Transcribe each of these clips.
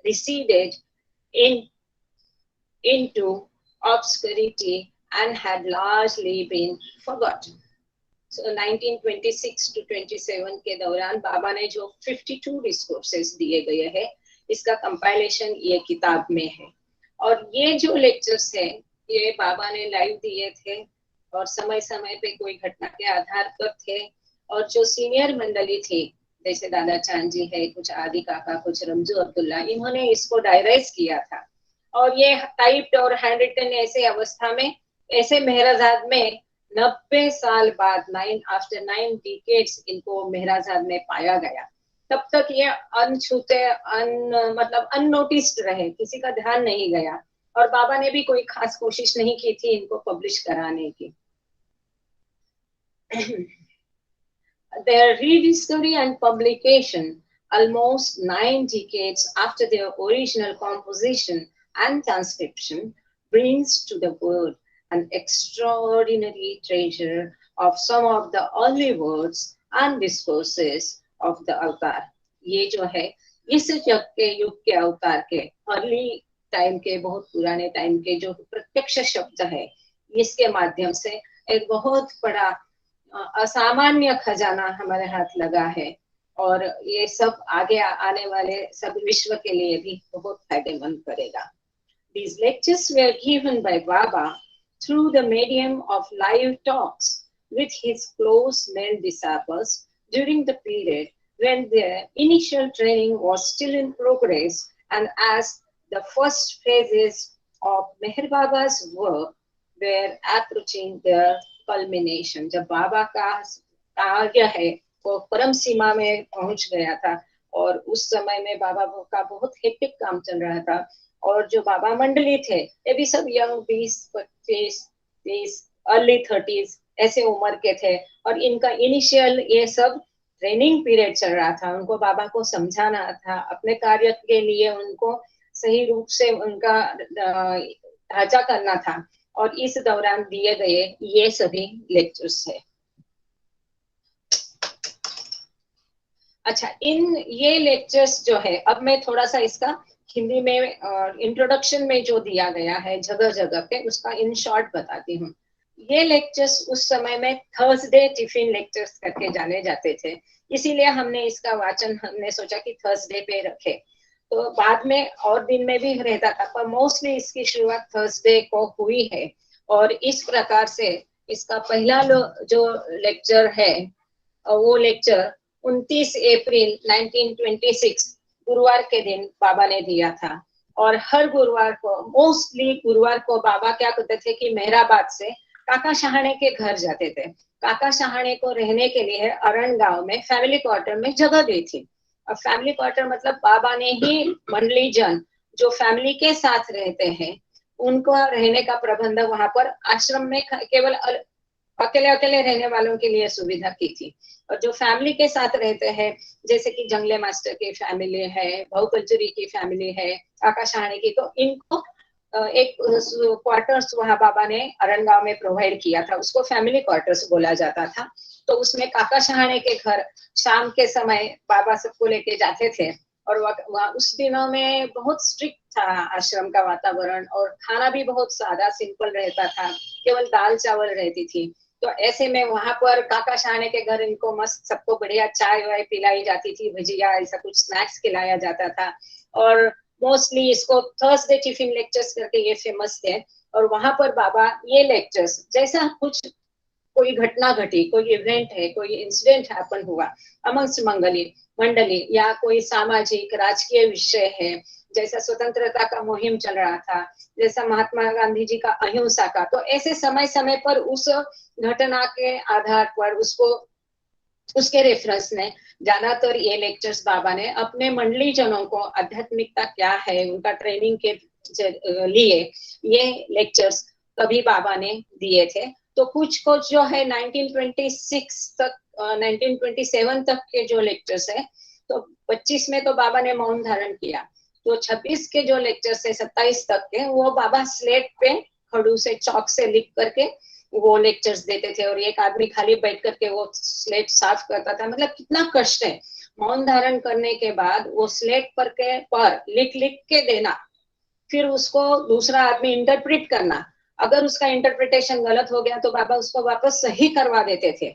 receded into obscurity and had largely been forgotten. So 1926 to 27 के दौरान बाबा ने जो 52 डिस्कोर्सेस दिए गए हैं, इसका कंपाइलेशन ये किताब में है। और ये जो लेक्चर्स है ये बाबा ने लाइव दिए थे और समय समय पे कोई घटना के आधार पर थे। और जो सीनियर मंडली थी जैसे दादा चांद जी है, कुछ आदि काका, कुछ रमजू अब्दुल्ला, इन्होंने इसको डायराइज किया था। और ये टाइप्ड और हैंड रिटन ऐसे अवस्था में ऐसे मेहराजाद में 90 साल बाद आफ्टर 9 डिकेड्स इनको मेहराजाद में पाया गया। तब तक ये अनछूते मतलब अननोटिस्ड रहे, किसी का ध्यान नहीं गया और बाबा ने भी कोई खास कोशिश नहीं की थी इनको पब्लिश कराने की। Their rediscovery and publication almost 9 decades after their original composition and transcription brings to the world an extraordinary treasure of some of the early words and discourses of the अवतार। ये जो है इस युग के अवतार के अर्ली टाइम के, बहुत पुराने टाइम के जो प्रत्यक्ष शब्द है, इसके माध्यम से एक बहुत बड़ा असामान्य खजाना हमारे हाथ लगा है और ये सब आगे आने वाले सब विश्व के लिए भी बहुत फायदेमंद करेगा। These lectures were given by Baba through the medium of live talks with his close male disciples during the period when their initial training was still in progress and as the first phases of Meher Baba's work were approaching their culmination। जब बाबा का कार्य है वो परम सीमा में पहुंच गया था और उस समय में बाबा का बहुत हेक्टिक काम चल रहा था और जो बाबा मंडली थे ये भी सब यंग 20-25-30 अर्ली 30s ऐसे उम्र के थे और इनका इनिशियल ये सब ट्रेनिंग पीरियड चल रहा था। उनको बाबा को समझाना था, अपने कार्य के लिए उनको सही रूप से उनका ढांचा करना था और इस दौरान दिए गए ये सभी लेक्चर्स है। अच्छा, इन ये लेक्चर्स जो है अब मैं थोड़ा सा इसका हिंदी में इंट्रोडक्शन में जो दिया गया है जगह जगह पे उसका इन शॉर्ट बताती हूँ। ये लेक्चर्स उस समय में थर्सडे टिफिन लेक्चर्स करके जाने जाते थे, इसीलिए हमने इसका वाचन हमने सोचा कि थर्सडे पे रखे। तो बाद में और दिन में भी रहता था पर मोस्टली इसकी शुरुआत थर्सडे को हुई है और इस प्रकार से इसका पहला जो लेक्चर है वो लेक्चर 29 अप्रैल 1926 गुरुवार के दिन बाबा ने दिया था। और हर गुरुवार को, मोस्टली गुरुवार को बाबा क्या करते थे कि मेहराबाद से काका शहाणे के घर जाते थे। काका शहाणे को रहने के लिए अरण गांव में फैमिली क्वार्टर में जगह दी थी। अब फैमिली क्वार्टर मतलब बाबा ने ही मंडली जन जो फैमिली के साथ रहते हैं उनको रहने का प्रबंध वहां पर आश्रम में केवल अकेले अकेले रहने वालों के लिए सुविधा की थी। और जो फैमिली के साथ रहते हैं जैसे कि जंगले मास्टर की फैमिली है, बहुकल्चुरी की फैमिली है, आकाश शहाणे की, तो इनको एक क्वार्टर्स वहां बाबा ने अरण गांव में प्रोवाइड किया था, उसको फैमिली क्वार्टर्स बोला जाता था। तो उसमें काका शहाणे के घर शाम के समय बाबा सबको लेके जाते थे और उस दिनों में बहुत स्ट्रिक्ट था आश्रम का वातावरण और खाना भी बहुत सादा सिंपल रहता था, केवल दाल चावल रहती थी। तो ऐसे में वहां पर काका शहाणे के घर इनको मस्त सबको बढ़िया चाय वाय पिलाई जाती थी, भजिया ऐसा कुछ स्नैक्स खिलाया जाता था। और मोस्टली इसको थर्सडे टिफिन लेक्चर्स करके ये फेमस थे। और वहां पर बाबा ये लेक्चर्स जैसा कुछ कोई घटना घटी, कोई इवेंट है, कोई इंसिडेंट हैपन हुआ अमंगस्ट मंडली या कोई सामाजिक राजकीय विषय है, जैसा स्वतंत्रता का मुहिम चल रहा था, जैसा महात्मा गांधी जी का अहिंसा का, तो ऐसे समय समय पर उस घटना के आधार पर उसको उसके रेफरेंस में ज्यादातर ये लेक्चर्स बाबा ने अपने मंडली जनों को आध्यात्मिकता क्या है उनका ट्रेनिंग के लिए ये लेक्चर्स कभी बाबा ने दिए थे। तो कुछ जो है 1926 तक 1927 तक के जो लेक्चर्स है, तो 25 में तो बाबा ने मौन धारण किया, तो 26 के जो लेक्चर्स है 27 तक के वो बाबा स्लेट पे खड़ू से चौक से लिख करके वो लेक्चर्स देते थे और एक आदमी खाली बैठ करके वो स्लेट साफ करता था। मतलब कितना कष्ट है, मौन धारण करने के बाद वो स्लेट पर लिख लिख के देना, फिर उसको दूसरा आदमी इंटरप्रेट करना। अगर उसका इंटरप्रिटेशन गलत हो गया तो बाबा उसको वापस सही करवा देते थे।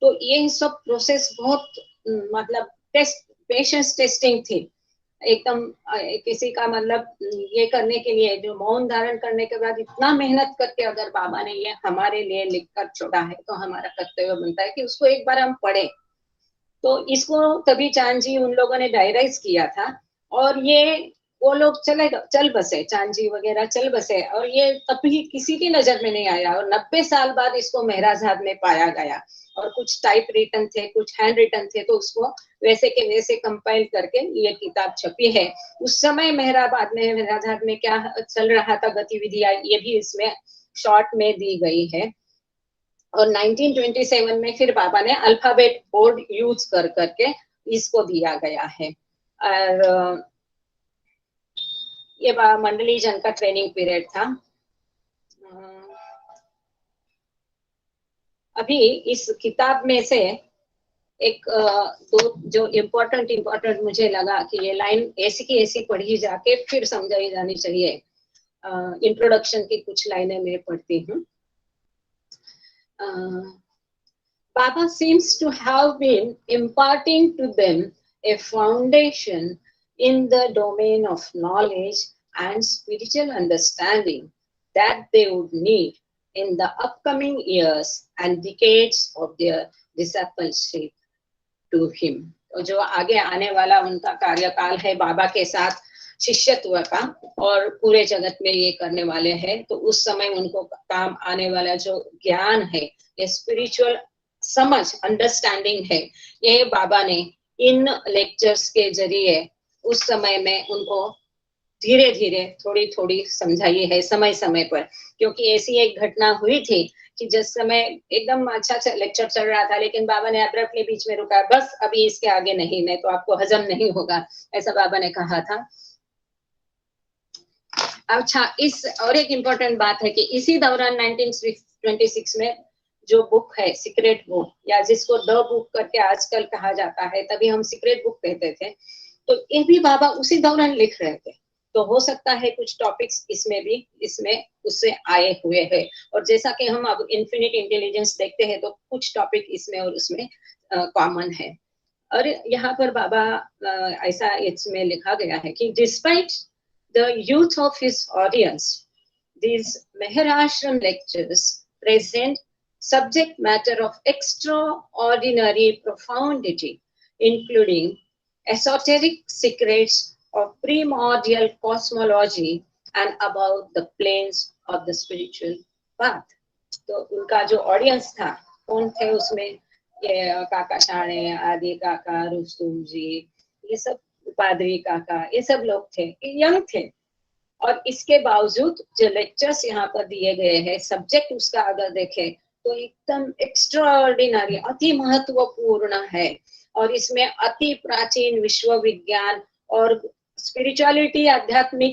तो ये सब प्रोसेस बहुत मतलब पेशेंस टेस्टिंग थी एकदम। किसी का मतलब ये करने के लिए, जो मौन धारण करने के बाद इतना मेहनत करके अगर बाबा ने ये हमारे लिए लिख कर छोड़ा है, तो हमारा कर्तव्य बनता है कि उसको एक बार हम पढ़े। तो इसको तभी चांद जी उन लोगों ने डायराइज किया था, और ये वो लोग चल बसे, चांद जी वगैरह चल बसे, और ये तभी किसी की नजर में नहीं आया, और 90 साल बाद इसको महराजहाद में पाया गया। और कुछ टाइप रिटन थे, कुछ हैंड रिटन थे, तो उसको वैसे के वैसे कंपाइल करके ये किताब छपी है। उस समय महराजहाद में क्या चल रहा था गतिविधियां, ये भी इसमें शॉर्ट में दी गई है। और 1927 में फिर बाबा ने अल्फाबेट बोर्ड यूज कर करके इसको दिया गया है। और ये मंडली जन का ट्रेनिंग पीरियड था। अभी इस किताब में से एक दो जो इम्पोर्टेंट मुझे लगा कि ये लाइन ऐसी की ऐसी पढ़ी जाके फिर समझाई जानी चाहिए। इंट्रोडक्शन की कुछ लाइनें मैं पढ़ती हूँ। Baba seems to have been imparting to them a foundation in the domain of knowledge and spiritual understanding that they would need in the upcoming years and decades of their discipleship to him. तो जो आगे आने वाला उनका कार्यकाल है बाबा के साथ शिष्यत्व का, और पूरे जगत में ये करने वाले हैं, तो उस समय उनको काम आने वाला जो ज्ञान है, ये स्पिरिचुअल समझ, अंडरस्टैंडिंग है, ये बाबा ने इन लेक्चर्स के जरिए उस समय में उनको धीरे धीरे थोड़ी थोड़ी समझाई है समय समय पर। क्योंकि ऐसी एक घटना हुई थी कि जिस समय एकदम अच्छा लेक्चर चल रहा था, लेकिन बाबा ने अब्रप्टली बीच में रुका, बस अभी इसके आगे नहीं, नहीं तो आपको हजम नहीं होगा, ऐसा बाबा ने कहा था। अच्छा, इस और एक इम्पोर्टेंट बात है कि इसी दौरान 1926 में जो बुक है सीक्रेट बुक, या जिसको द बुक करके आजकल कहा जाता है, तभी हम सीक्रेट बुक कहते थे, तो ये भी बाबा उसी दौरान लिख रहे थे। तो हो सकता है कुछ टॉपिक्स इसमें उससे आए हुए हैं। और जैसा कि हम अब इन्फिनिट इंटेलिजेंस देखते हैं, तो कुछ टॉपिक इसमें और उसमें कॉमन है। और यहाँ पर बाबा ऐसा इसमें लिखा गया है कि despite the youth of his audience, these Meherashram lectures present subject matter of extraordinary profundity, including esoteric secrets of primordial cosmology and about the planes of the spiritual path. तो उनका जो ऑडियंस था, कौन थे उसमें, ये काका शाणे, आदि काका, रुस्तुम जी, ये सब पादरी काका, ये सब लोग थे, यंग थे। और इसके बावजूद जो लेक्चर्स यहाँ पर दिए गए हैं, सब्जेक्ट उसका अगर देखें तो एकदम एक्स्ट्राऑर्डिनरी, अति महत्वपूर्ण है। और इसमें अति प्राचीन विश्व विज्ञान और स्पिरिचुअलिटी, आध्यात्मिकता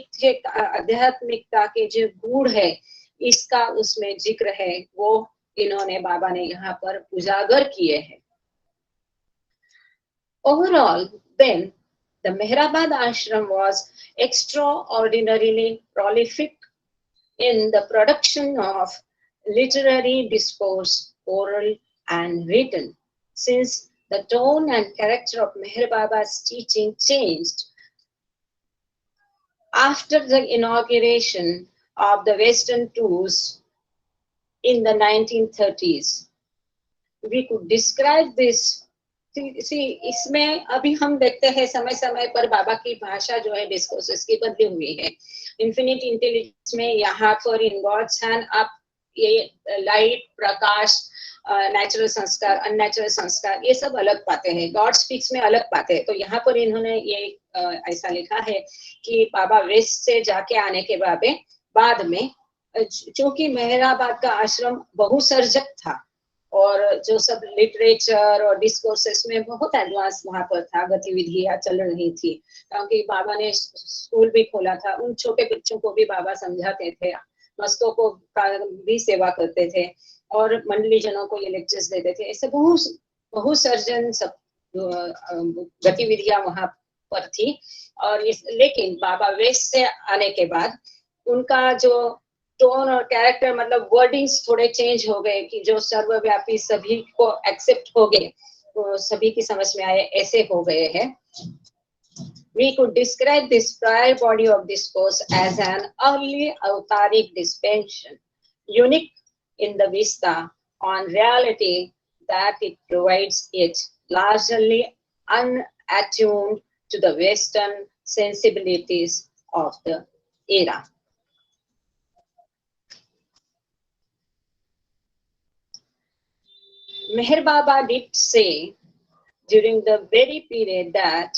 के जो गुण है, इसका उसमें जिक्र है, वो इन्होंने बाबा ने यहाँ पर उजागर किए हैं। Overall then the Mehrabad ashram was extraordinarily prolific in the production of literary discourse, oral and written. Since the tone and character of Meher Baba's teaching changed after the inauguration of the Western tours in the 1930s. We could describe this. इसमें अभी हम देखते हैं समय समय पर बाबा की भाषा जो है डिस्कोर्सेस की बदली हुई है। इन्फिनिट इंटेलिजेंस में यहाँ पर इन गॉड्स हैंड आप ये लाइट, प्रकाश, नेचुरल संस्कार, अननेचुरल संस्कार, ये सब अलग पाते हैं। गॉड स्पीक्स में अलग पाते हैं। तो यहाँ पर इन्होंने ये ऐसा लिखा है कि बाबा वेस्ट से जाके आने के बाद में, चूंकि मेहराबाद का आश्रम बहुसर्जक था और जो सब लिटरेचर और डिस्कोर्सेस में बहुत एडवांस वहां पर था, गतिविधियां चल रही थी, क्योंकि बाबा ने स्कूल भी खोला था। उन छोटे बच्चों को भी बाबा समझाते थे, मस्तों को भी सेवा करते थे और मंडली जनों को ये लेक्चर्स देते थे। ऐसे बहुसर्जन सब गतिविधियां वहां पर थी। और लेकिन बाबा वेस्ट से आने के बाद उनका जो टोन और कैरेक्टर, मतलब वर्डिंग्स थोड़े चेंज हो गए कि जो सर्वव्यापी, सभी को एक्सेप्ट हो गए, तो सभी की समझ में आए, ऐसे हो गए हैं। We could describe this prior body of discourse as an early avataric dispensation, unique in the vista on reality that it provides it, largely unattuned to the Western sensibilities of the era. Meher Baba did say during the very period that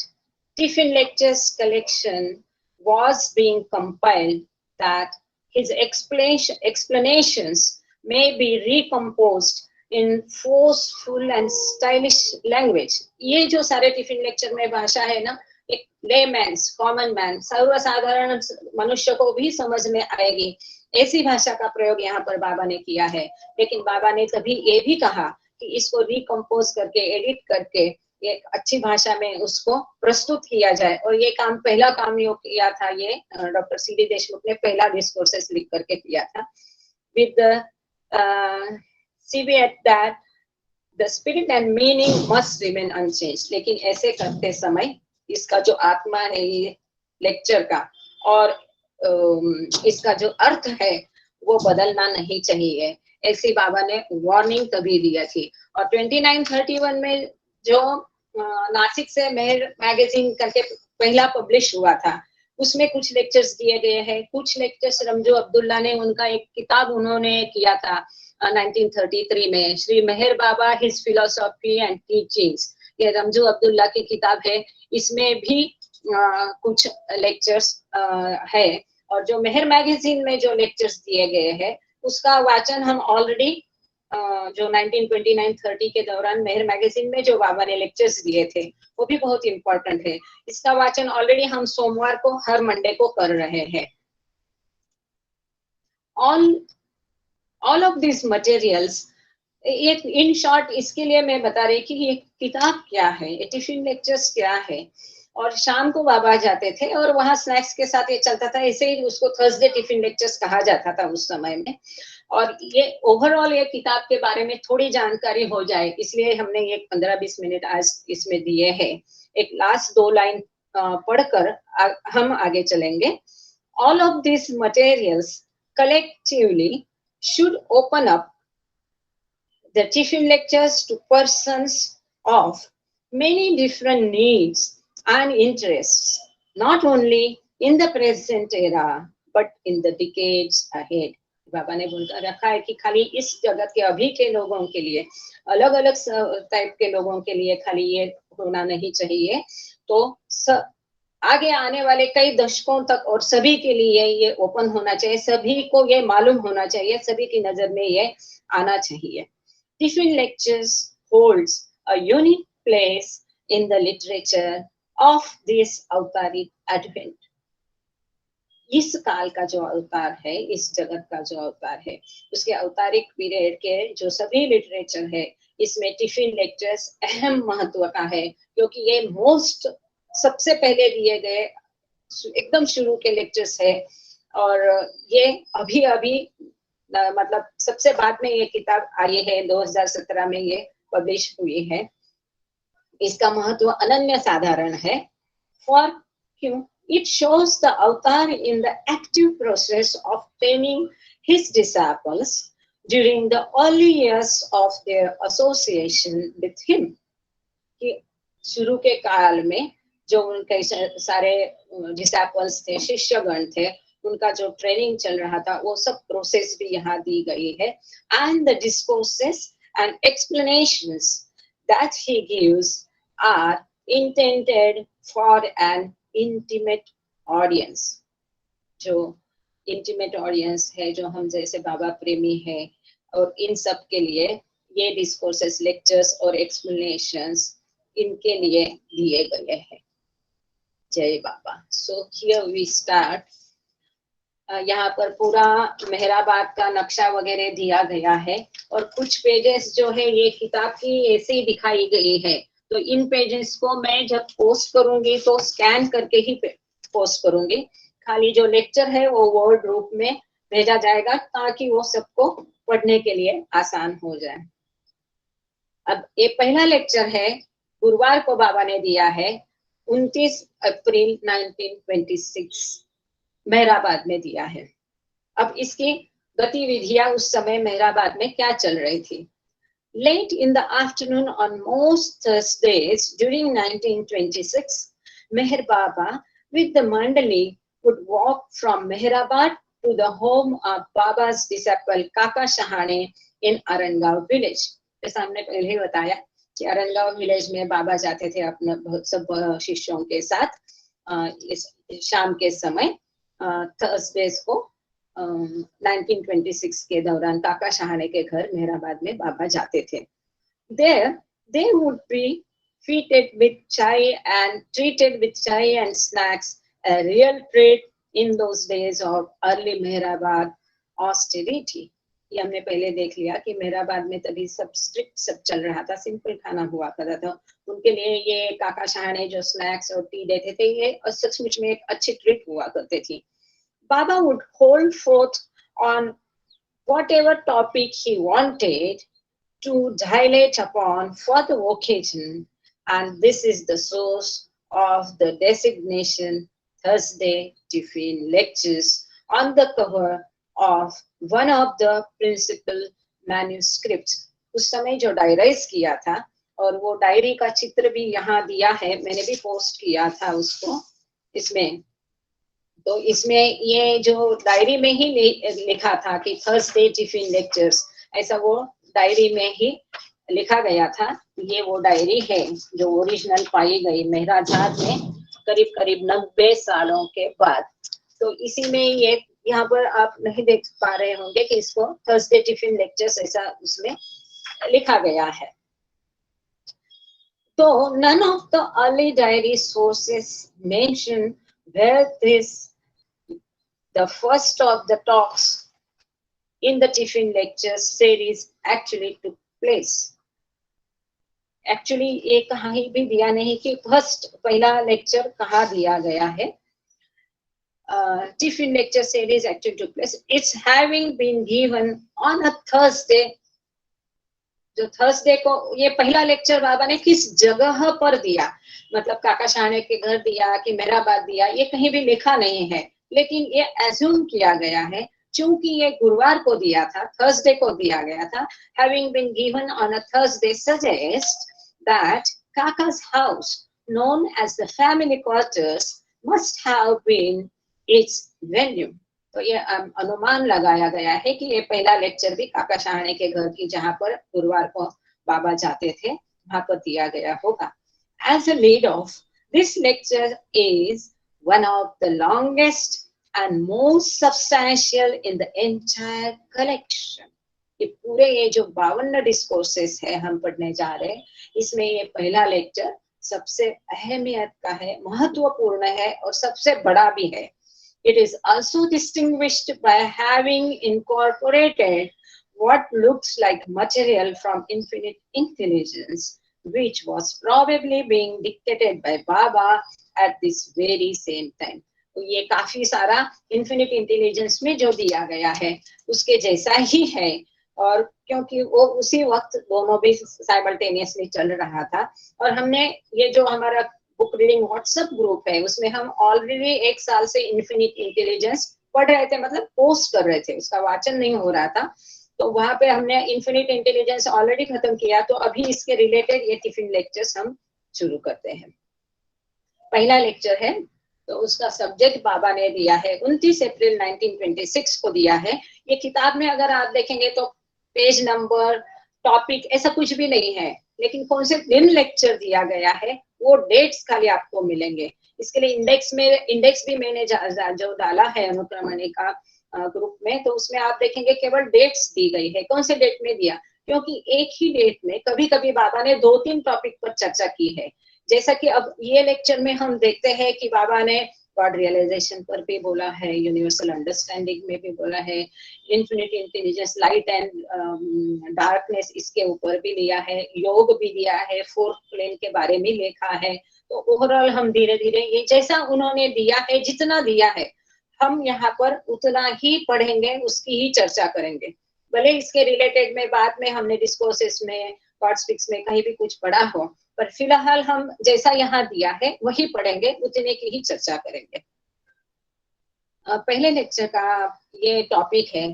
Tiffin Lectures collection was being compiled that his explanations may be recomposed in forceful and stylish language. ये जो सारे tiffin lecture में भाषा है ना, एक layman's, common man, सर्वसाधारण मनुष्य को भी समझ में आएगी, ऐसी भाषा का प्रयोग यहाँ पर बाबा ने किया है। लेकिन बाबा ने कभी ये भी कहा कि इसको रिकम्पोज करके, एडिट करके एक अच्छी भाषा में उसको प्रस्तुत किया जाए। और ये काम, पहला काम जो किया था, ये डॉक्टर सी डी देशमुख ने पहला डिस्कोर्सेस लिख करके किया था। With caveat that the spirit and meaning must remain unchanged. लेकिन ऐसे करते समय इसका जो आत्मा है ये लेक्चर का, और इसका जो अर्थ है वो बदलना नहीं चाहिए, ऐसी बाबा ने वार्निंग तभी दिया थी। और 2931 में जो नासिक से मेहर मैगजीन करके पहला पब्लिश हुआ था, उसमें कुछ लेक्चर्स दिए गए हैं। कुछ लेक्चर्स रमजू अब्दुल्ला ने, उनका एक किताब उन्होंने किया था 1933 में, श्री मेहर बाबा, हिज फिलोसॉफी एंड टीचिंग्स, ये रमजू अब्दुल्ला की किताब है। इसमें भी कुछ लेक्चर्स है। और जो मेहर मैगजीन में जो लेक्चर्स दिए गए हैं उसका वाचन हम ऑलरेडी जो 1929-30 के दौरान मेहर मैगजीन में जो बाबा ने लेक्चर्स दिए थे वो भी बहुत इंपॉर्टेंट है। इसका वाचन ऑलरेडी हम सोमवार को, हर मंडे को कर रहे हैं। ऑल ऑफ दिस मटेरियल्स, एक इन शॉर्ट इसके लिए मैं बता रही कि ये किताब क्या है, ये टिफिन लेक्चर्स क्या है। और शाम को बाबा जाते थे और वहां स्नैक्स के साथ ये चलता था, ऐसे ही उसको थर्सडे टिफिन लेक्चर्स कहा जाता था उस समय में। और ये ओवरऑल ये किताब के बारे में थोड़ी जानकारी हो जाए, इसलिए हमने ये 15-20 मिनट आज इसमें दिए हैं। एक लास्ट 2 लाइन पढ़कर हम आगे चलेंगे। All of these materials collectively should open up the tiffin lectures to persons of many different needs and interests, not only in the present era but in the decades ahead. बाबा ने बोलता रखा है कि खाली इस जगत के अभी के लोगों के लिए, अलग अलग टाइप के लोगों के लिए खाली ये होना नहीं चाहिए, तो आगे आने वाले कई दशकों तक और सभी के लिए ये ओपन होना चाहिए, सभी को ये मालूम होना चाहिए, सभी की नजर में ये आना चाहिए। Tiffin Lectures holds a unique place in the literature of this अवतारिक advent. इस काल का जो अवतार है, इस जगत का जो अवतार है, उसके अवतारिक पीरियड के जो सभी लिटरेचर है, इसमें टिफिन लेक्चर्स अहम महत्व का है, क्योंकि ये मोस्ट सबसे पहले दिए गए एकदम शुरू के लेक्चर्स है। और ये अभी अभी मतलब सबसे बाद में ये किताब आई है, 2017 में ये पब्लिश हुई है। इसका महत्व अनन्य साधारण है। फॉर क्यों? It shows the avatar in the active process of training his disciples during the early years of their association with him. कि शुरू के काल में जो उनके सारे डिसाइपल्स थे, शिष्यगण थे, उनका जो ट्रेनिंग चल रहा था, वो सब प्रोसेस भी यहाँ दी गई है। And the discourses and explanations that he gives are intended for an intimate audience. जो intimate audience है, जो हम जैसे बाबा प्रेमी है, और इन सब के लिए ये discourses, lectures और explanations इनके लिए दिए गए हैं। जय बाबा। So here we start. यहाँ पर पूरा मेहराबाद का नक्शा वगैरह दिया गया है, और कुछ पेजेस जो है ये किताब की ऐसे ही दिखाई गई है, तो इन पेजेस को मैं जब पोस्ट करूंगी तो स्कैन करके ही पोस्ट करूंगी, खाली जो लेक्चर है वो वर्ड रूप में भेजा जाएगा ताकि वो सबको पढ़ने के लिए आसान हो जाए। अब ये पहला लेक्चर है, गुरुवार को बाबा ने दिया है 29 अप्रैल 1926, मेहराबाद में दिया है। अब इसकी गतिविधियां उस समय मेहराबाद में क्या चल रही थी। Late in the afternoon on most Thursdays during 1926, Meher Baba with the Mandali would walk from Meherabad to the home of Baba's disciple Kaka Shahane in Arangaon village. जैसा हमने पहले ही बताया कि अरनगांव विलेज में बाबा जाते थे अपने सब शिष्यों के साथ इस शाम के समय थर्सडेज को 1926 के दौरान काका शहाने के घर मेहराबाद में बाबा जाते थे। There they would be treated with chai and snacks, a real treat in those days of early Meherabad austerity. ये हमने पहले देख लिया कि मेहराबाद में तभी सब स्ट्रिक्ट सब चल रहा था, सिंपल खाना हुआ करता था। उनके लिए ये काका शहाने जो स्नैक्स और टी देते थे ये सचमुच में एक अच्छी ट्रीट हुआ करती थी। Baba would hold forth on whatever topic he wanted to dilate upon for the occasion, and this is the source of the designation Thursday Tiffin Lectures on the cover of one of the principal manuscripts. उस समय जो डायराइज किया था और वो diary का चित्र भी यहाँ दिया है, मैंने भी पोस्ट किया था उसको इसमें। तो इसमें ये जो डायरी में ही लिखा था कि थर्सडे टिफिन लेक्चर्स, ऐसा वो डायरी में ही लिखा गया था। ये वो डायरी है जो ओरिजिनल पाई गई मेहराबाद में करीब करीब 90 सालों के बाद। तो इसी में ये यहाँ पर आप नहीं देख पा रहे होंगे कि इसको थर्सडे टिफिन लेक्चर्स ऐसा उसमें लिखा गया है। तो none of the early diary sources mention where the first of the talks in the Tiffin Lectures series actually took place. Actually ये कहीं भी दिया नहीं कि फर्स्ट पहला लेक्चर कहाँ दिया गया है। Tiffin Lecture series actually took place. It's having been given on a Thursday. जो थर्सडे को ये पहला लेक्चर बाबा ने किस जगह पर दिया, मतलब काका शहाने के घर दिया कि मेहराबाद दिया, ये कहीं भी लिखा नहीं है, लेकिन ये एज्यूम किया गया है क्योंकि ये गुरुवार को दिया था, थर्सडे को दिया गया था। Having been given on a Thursday suggests that Kaka's house, known as the family quarters, must have been its venue. तो ये अनुमान लगाया गया है कि ये पहला लेक्चर भी काका शहाने के घर की जहाँ पर गुरुवार को बाबा जाते थे वहां पर दिया गया होगा। As a lead off, this lecture is one of the longest and most substantial in the entire collection. ये पूरे ये जो 52 डिस्कोर्सेस है हम पढ़ने जा रहे हैं, इसमें ये पहला लेक्चर सबसे अहमियत का है, महत्वपूर्ण है और सबसे बड़ा भी है। It is also distinguished by having incorporated what looks like material from Infinite Intelligence, which was probably being dictated by Baba at this very same time. तो ये काफी सारा इन्फिनिट इंटेलिजेंस में जो दिया गया है उसके जैसा ही है, और क्योंकि वो उसी वक्त दोनों भी साइमल्टेनियसली चल रहा था। और हमने ये जो हमारा बुक रीडिंग व्हाट्सएप ग्रुप है उसमें हम ऑलरेडी 1 साल से इन्फिनिट इंटेलिजेंस पढ़ रहे थे, मतलब पोस्ट कर रहे थे, उसका वाचन नहीं हो रहा था। तो वहां पे हमने इन्फिनिट इंटेलिजेंस ऑलरेडी खत्म किया, तो अभी इसके रिलेटेड ये टिफिन लेक्चर्स हम शुरू करते हैं। पहला लेक्चर है तो उसका सब्जेक्ट बाबा ने दिया है 29 अप्रैल 1926 को दिया है। ये किताब में अगर आप देखेंगे तो पेज नंबर, टॉपिक ऐसा कुछ भी नहीं है, लेकिन कौन से दिन लेक्चर दिया गया है वो डेट्स खाली आपको मिलेंगे। इसके लिए इंडेक्स भी मैंने जो डाला है अनुक्रमणिका ग्रुप में, तो उसमें आप देखेंगे केवल डेट्स दी गई है। कौन से डेट में दिया, क्योंकि एक ही डेट में कभी कभी बाबा ने 2-3 टॉपिक पर चर्चा की है। जैसा कि अब ये लेक्चर में हम देखते हैं कि बाबा ने गॉड रियलाइजेशन पर भी बोला है, यूनिवर्सल अंडरस्टैंडिंग में भी बोला है, infinite intelligence, light and darkness इसके ऊपर भी लिया है, योग भी दिया है, फोर्थ प्लेन के बारे में लिखा है। तो ओवरऑल हम धीरे धीरे ये जैसा उन्होंने दिया है, जितना दिया है हम यहाँ पर उतना ही पढ़ेंगे, उसकी ही चर्चा करेंगे। भले इसके रिलेटेड में बाद में हमने डिस्कोर्सेस में, गॉड स्पीक्स में कहीं भी कुछ पढ़ा हो, पर फिलहाल हम जैसा यहाँ दिया है वही पढ़ेंगे, उतने की ही चर्चा करेंगे। पहले लेक्चर का ये टॉपिक है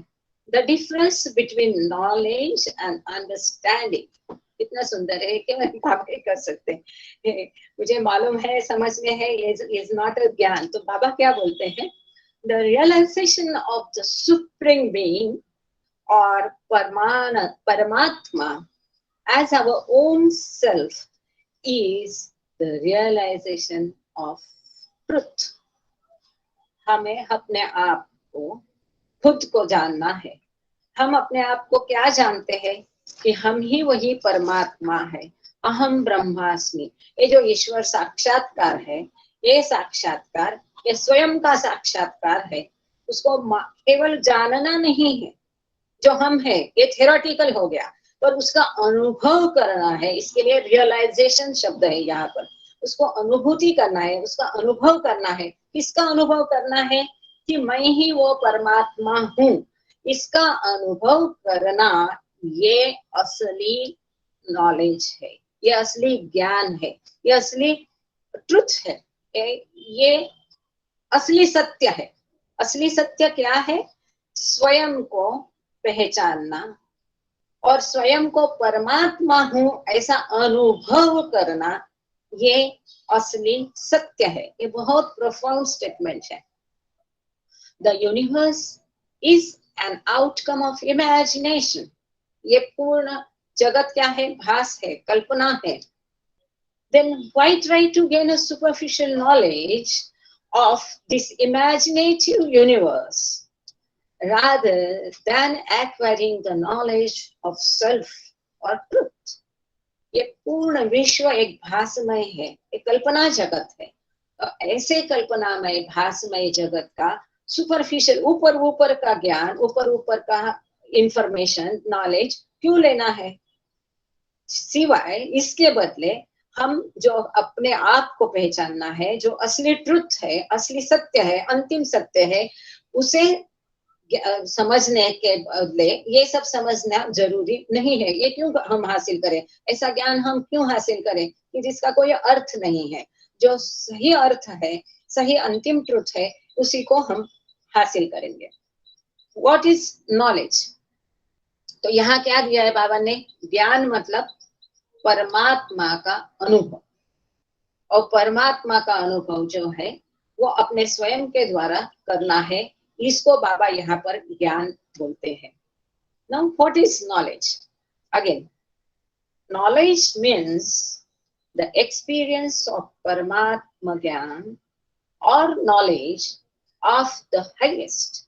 the difference between knowledge and understanding. कितना सुंदर है कि हम बाबा कर सकते हैं, मुझे मालूम है, समझ में है, इज नॉट अ ज्ञान। तो बाबा क्या बोलते हैं, the realization of the supreme being और परमात्मा as our own self is the realization of truth. हमें अपने आप को, खुद को जानना है। हम अपने आप को क्या जानते हैं कि हम ही वही परमात्मा है, अहम ब्रह्मास्मि। ये जो ईश्वर साक्षात्कार है, ये साक्षात्कार, ये स्वयं का साक्षात्कार है। उसको केवल जानना नहीं है जो हम है, ये थ्योरेटिकल हो गया, पर उसका अनुभव करना है। इसके लिए रियलाइजेशन शब्द है यहाँ पर। उसको अनुभूति करना है, उसका अनुभव करना है। किसका अनुभव करना है कि मैं ही वो परमात्मा हूँ, इसका अनुभव करना, ये असली नॉलेज है, ये असली ज्ञान है, ये असली ट्रुथ है, ये असली सत्य है। असली सत्य क्या है? स्वयं को पहचानना और स्वयं को परमात्मा हूं ऐसा अनुभव करना, ये असली सत्य है। ये बहुत प्रोफाउंड स्टेटमेंट है। The universe is an outcome of imagination. ये पूर्ण जगत क्या है? भास है, कल्पना है। Then why try to gain a superficial knowledge of this imaginative universe rather than acquiring the knowledge of self or truth? ये पूर्ण विश्व एक भासमय है, एक कल्पना जगत है। ऐसे कल्पनामय भासमय जगत का सुपरफिशियल, ऊपर ऊपर का ज्ञान, ऊपर ऊपर का इंफॉर्मेशन, नॉलेज क्यों लेना है? सिवाय इसके बदले हम जो अपने आप को पहचानना है, जो असली ट्रुथ है, असली सत्य है, अंतिम सत्य है, उसे समझने के बदले ये सब समझना जरूरी नहीं है। ये क्यों हम हासिल करें? ऐसा ज्ञान हम क्यों हासिल करें कि जिसका कोई अर्थ नहीं है? जो सही अर्थ है, सही अंतिम ट्रुथ है, उसी को हम हासिल करेंगे। What is knowledge? तो यहाँ क्या दिया है बाबा ने? ज्ञान मतलब परमात्मा का अनुभव, और परमात्मा का अनुभव जो है वो अपने स्वयं के द्वारा करना है। इसको बाबा यहाँ पर ज्ञान बोलते हैं। Now what is knowledge? Again, knowledge means the experience of परमात्मा ज्ञान और नॉलेज ऑफ द हाईएस्ट।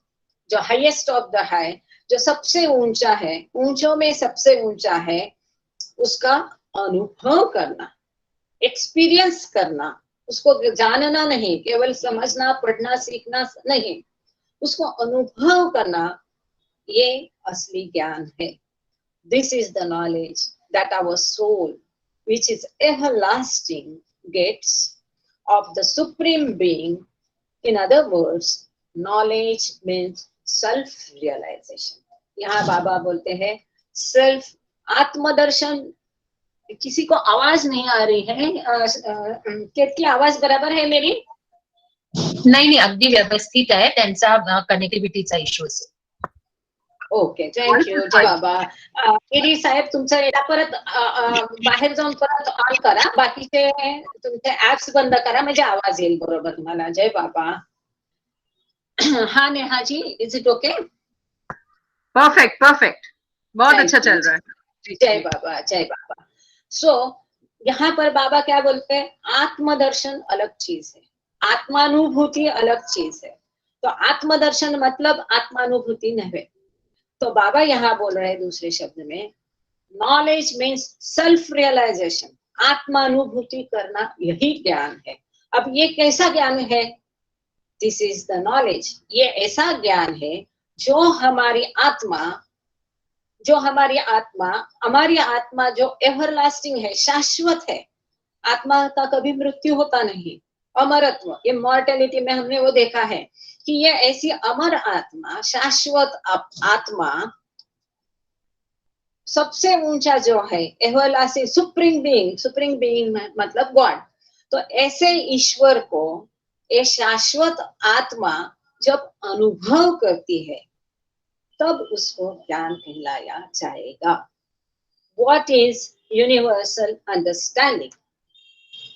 जो हाईएस्ट ऑफ द हाई, जो सबसे ऊंचा है, ऊंचों में सबसे ऊंचा है, उसका अनुभव करना, एक्सपीरियंस करना। उसको जानना नहीं, केवल समझना, पढ़ना, सीखना नहीं, उसको अनुभव करना, ये असली ज्ञान है। This is the knowledge that our soul which is everlasting gets of the supreme being. In other words, knowledge means self realization. यहाँ बाबा बोलते हैं सेल्फ आत्मदर्शन। किसी को आवाज नहीं आ रही है? कितनी आवाज बराबर है मेरी? नाही, अगदी व्यवस्थित आहे. त्यांचा कनेक्टिव्हिटीचा इश्यू असेल. Okay, thank you. जय बाबा. ईडी साहेब, तुमचा याला परत बाहेर जाऊन परत ऑन करा, बाकीचे तुमचे ऍप्स बंद करा, म्हणजे आवाज येईल बरोबर तुम्हाला. जय बाबा. हाँ Neha ji, is it okay? Perfect perfect, बहुत अच्छा चल रहा है। जय बाबा, जय बाबा. सो यहाँ पर बाबा क्या बोलते हैं? आत्मदर्शन अलग चीज है, आत्मानुभूति अलग चीज है। तो आत्मदर्शन मतलब आत्मानुभूति नहीं। तो बाबा यहाँ बोल रहे हैं दूसरे शब्द में, नॉलेज मीन्स सेल्फ रियलाइजेशन, आत्मानुभूति करना, यही ज्ञान है। अब ये कैसा ज्ञान है? This is the knowledge. ये ऐसा ज्ञान है जो हमारी आत्मा हमारी आत्मा जो एवरलास्टिंग है, शाश्वत है। आत्मा का कभी मृत्यु होता नहीं। अमरत्व, ये मॉर्टेलिटी में हमने वो देखा है कि ये ऐसी अमर आत्मा, शाश्वत आत्मा, सबसे ऊंचा जो है एवरलास्टिंग सुप्रीम बीइंग मतलब गॉड। तो ऐसे ईश्वर को ये शाश्वत आत्मा जब अनुभव करती है तब उसको ज्ञान कहलाया जाएगा। What is universal understanding?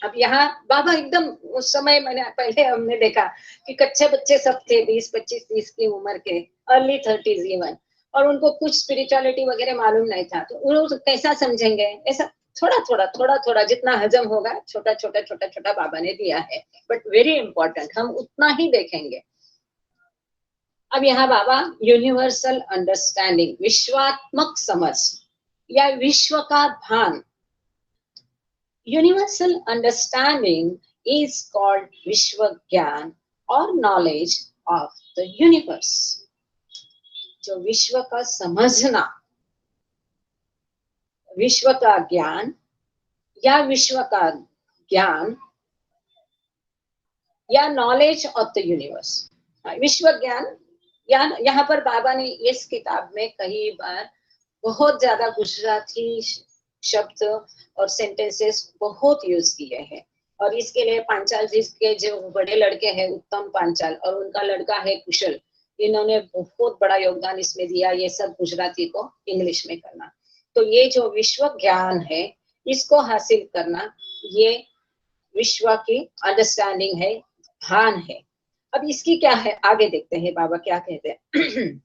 अब यहाँ बाबा एकदम, उस समय मैंने पहले हमने देखा कि कच्चे बच्चे सब थे, 20, 25, 30 की उम्र के, अर्ली 30s इवन, और उनको कुछ स्पिरिचुअलिटी वगैरह मालूम नहीं था। तो उन्होंने कैसा समझेंगे? ऐसा थोड़ा थोड़ा जितना हजम होगा, छोटा छोटा बाबा ने दिया है, बट वेरी इंपॉर्टेंट, हम उतना ही देखेंगे। अब यहाँ बाबा यूनिवर्सल अंडरस्टैंडिंग, विश्वात्मक समझ या विश्व का भान, universal understanding is called विश्व ज्ञान और knowledge of the universe। जो विश्व का समझना, विश्व का ज्ञान या विश्व का ज्ञान या नॉलेज ऑफ द यूनिवर्स। विश्व ज्ञान, यहाँ पर बाबा ने इस किताब में कई बार बहुत ज्यादा गुजराती शब्द और सेंटेंसेस बहुत यूज किए हैं। और इसके लिए पांचाल जी के जो बड़े लड़के हैं उत्तम पांचाल और उनका लड़का है कुशल, इन्होंने बहुत बड़ा योगदान इसमें दिया, ये सब गुजराती को इंग्लिश में करना। तो ये जो विश्व ज्ञान है, इसको हासिल करना, ये विश्व की अंडरस्टैंडिंग है, भान है। अब इसकी क्या है, आगे देखते हैं बाबा क्या कहते हैं।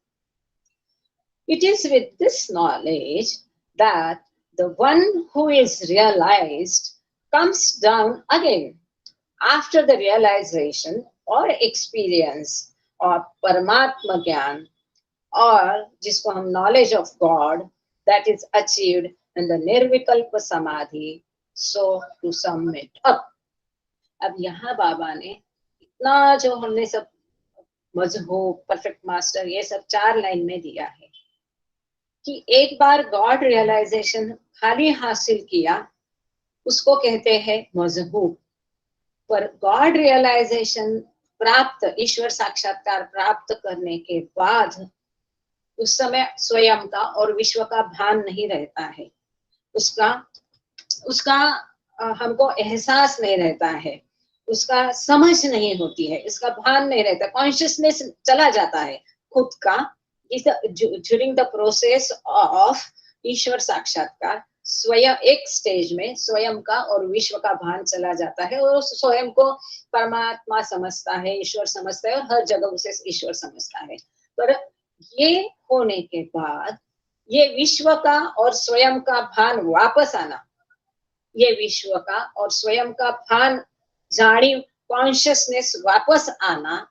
It is with this knowledge that the one who is realized comes down again after the realization or experience of Paramatma Gyan, और जिसको हम knowledge of God, that is achieved in the Nirvikalpa Samadhi, so to sum it up। अब यहाँ बाबा ने इतना जो हमने सब मजहूब, परफेक्ट मास्टर, ये सब 4 लाइन में दिया है कि एक बार गॉड रियलाइजेशन खाली हासिल किया उसको कहते हैं मजहूब, पर गॉड रियलाइजेशन प्राप्त, ईश्वर साक्षात्कार प्राप्त करने के बाद उस समय स्वयं का और विश्व का भान नहीं रहता है, उसका हमको एहसास नहीं रहता है, उसका समझ नहीं होती है, इसका भान नहीं रहता, कॉन्शियसनेस चला जाता है खुद का। ड्यूरिंग द प्रोसेस ऑफ ईश्वर साक्षात्कार स्वयं एक स्टेज में स्वयं का और विश्व का भान चला जाता है और स्वयं को परमात्मा समझता है, ईश्वर समझता है और हर जगह उसे ईश्वर समझता है। पर ये होने के बाद ये विश्व का और स्वयं का भान वापस आना, ये विश्व का और स्वयं का भान जानी, कॉन्शियसनेस वापस आना,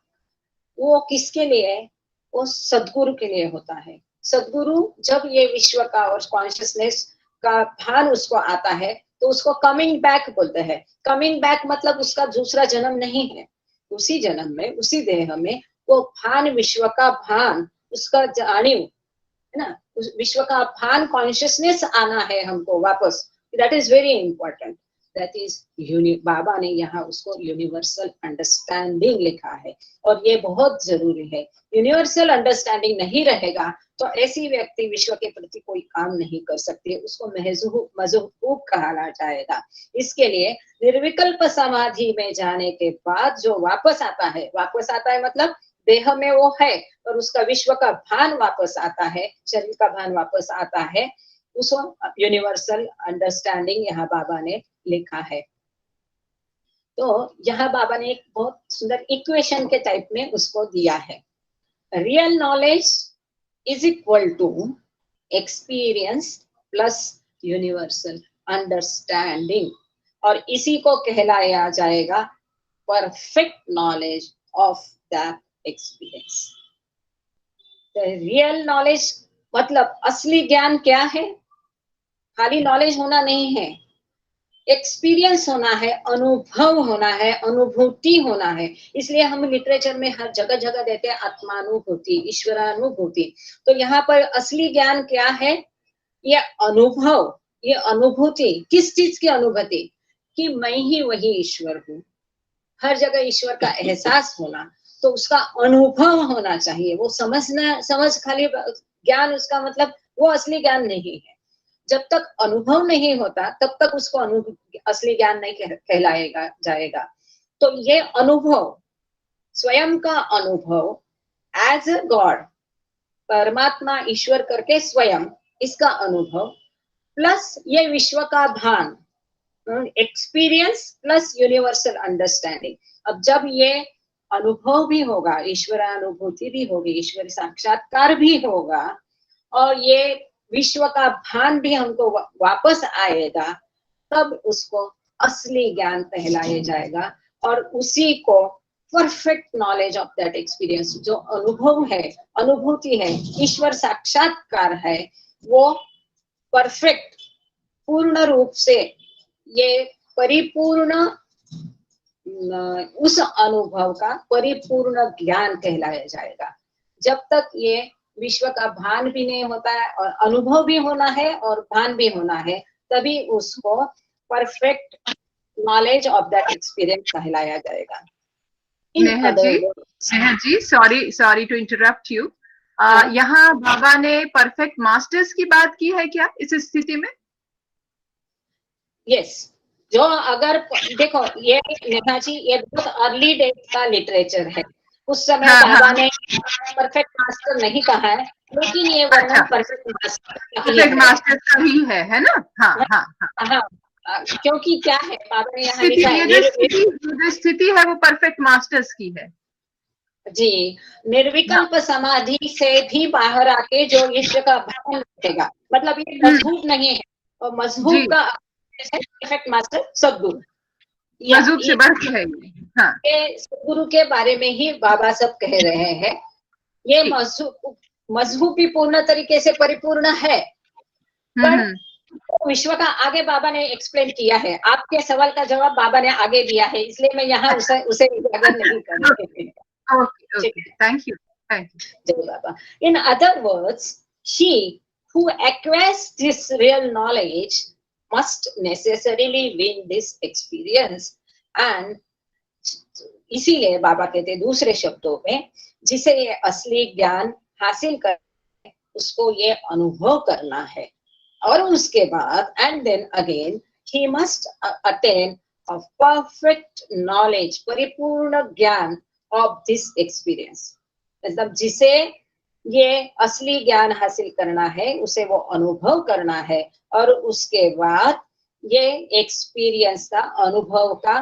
वो किसके लिए? वो सदगुरु के लिए होता है। सदगुरु जब ये विश्व का और कॉन्शियसनेस का भान उसको आता है तो उसको कमिंग बैक बोलते हैं। कमिंग बैक मतलब उसका दूसरा जन्म नहीं है, उसी जन्म में उसी देह में वो भान, विश्व का भान, उसका जानिव है ना, उस विश्व का भान, कॉन्शियसनेस आना है हमको वापस। That is very important, that is बाबा ने यहाँ उसको यूनिवर्सल अंडरस्टैंडिंग लिखा है और ये बहुत जरूरी है। यूनिवर्सल अंडरस्टैंडिंग नहीं रहेगा तो ऐसी व्यक्ति विश्व के प्रति कोई काम नहीं कर सकती, उसको मजहूब कहा जाएगा। इसके लिए निर्विकल्प समाधि में जाने के बाद जो वापस आता है मतलब देह में वो है और उसका विश्व का भान वापस आता है, शरीर का भान वापस आता है, उसको यूनिवर्सल अंडरस्टैंडिंग यहाँ बाबा ने लिखा है। तो यहाँ बाबा ने एक बहुत सुंदर इक्वेशन के टाइप में उसको दिया है। Real knowledge is equal to experience plus universal understanding, और इसी को कहलाया जाएगा perfect knowledge of that experience. Real knowledge मतलब असली ज्ञान क्या है? खाली नॉलेज होना नहीं है, एक्सपीरियंस होना है, अनुभव होना है, अनुभूति होना है। इसलिए हम लिटरेचर में हर जगह जगह देते हैं आत्मानुभूति, ईश्वरानुभूति। तो यहाँ पर असली ज्ञान क्या है? ये अनुभव, ये अनुभूति। किस चीज की अनुभूति? कि मैं ही वही ईश्वर हूँ। हर जगह ईश्वर का एहसास होना, तो उसका अनुभव होना चाहिए। वो समझ खाली ज्ञान, उसका मतलब वो असली ज्ञान नहीं है। जब तक अनुभव नहीं होता तब तक उसको असली ज्ञान नहीं कहलाएगा जाएगा। तो ये अनुभव, स्वयं का अनुभव एज अ गॉड, परमात्मा ईश्वर करके स्वयं, इसका अनुभव प्लस ये विश्व का भान, एक्सपीरियंस प्लस यूनिवर्सल अंडरस्टैंडिंग। अब जब ये अनुभव भी होगा, ईश्वरानुभूति भी होगी, ईश्वर साक्षात्कार भी होगा, और ये विश्व का भान भी हमको वापस आएगा, तब उसको असली ज्ञान कहलाया जाएगा। और उसी को perfect knowledge of that experience, जो अनुभव है, अनुभूति है, ईश्वर साक्षात्कार है, वो परफेक्ट, पूर्ण रूप से ये परिपूर्ण, उस अनुभव का परिपूर्ण ज्ञान कहलाया जाएगा। जब तक ये विश्व का भान भी नहीं होता है और अनुभव भी होना है और भान भी होना है, तभी उसको perfect knowledge of that experience कहलाया जाएगा। Neha ji, sorry sorry to interrupt you. यहाँ बाबा ने परफेक्ट मास्टर्स की बात की है क्या इस स्थिति में? यस, जो अगर देखो, ये नेहा जी, ये बहुत अर्ली डेज का लिटरेचर है। उस समय बाबा ने परफेक्ट मास्टर नहीं कहा है, लेकिन ये वर्णन परफेक्ट मास्टर का ही है ना? हाँ हाँ हाँ, क्योंकि क्या है, बाबा ने यहाँ लिखा है, जो स्थिति है वो परफेक्ट मास्टर्स की है जी। निर्विकल्प समाधि से भी बाहर आके जो ईश्वर का भान रखेगा, मतलब ये मजबूत नहीं है, और मजबूत का परफेक्ट मास्टर सद्गुरु, मजबूत से बढ़ के है। हाँ, ये सद्गुरु के बारे में ही बाबा सब कह रहे हैं। ये मजबूत भी पूर्ण तरीके से परिपूर्ण है, पर विश्व का आगे बाबा ने एक्सप्लेन किया है। आपके सवाल का जवाब बाबा ने आगे दिया है, इसलिए मैं यहाँ उसे उजागर नहीं करूंगी। Thank you. Jai Baba. In other words, she who acquires this real knowledge must necessarily win this experience, and इसीलिए बाबा कहते दूसरे शब्दों में, जिसे ये असली ज्ञान हासिल कर, उसको ये अनुभव करना है, और उसके बाद and then again he must attain a perfect knowledge, परिपूर्ण ज्ञान of this experience। मतलब जिसे ये असली ज्ञान हासिल करना है, उसे वो अनुभव करना है, और उसके बाद ये एक्सपीरियंस का, अनुभव का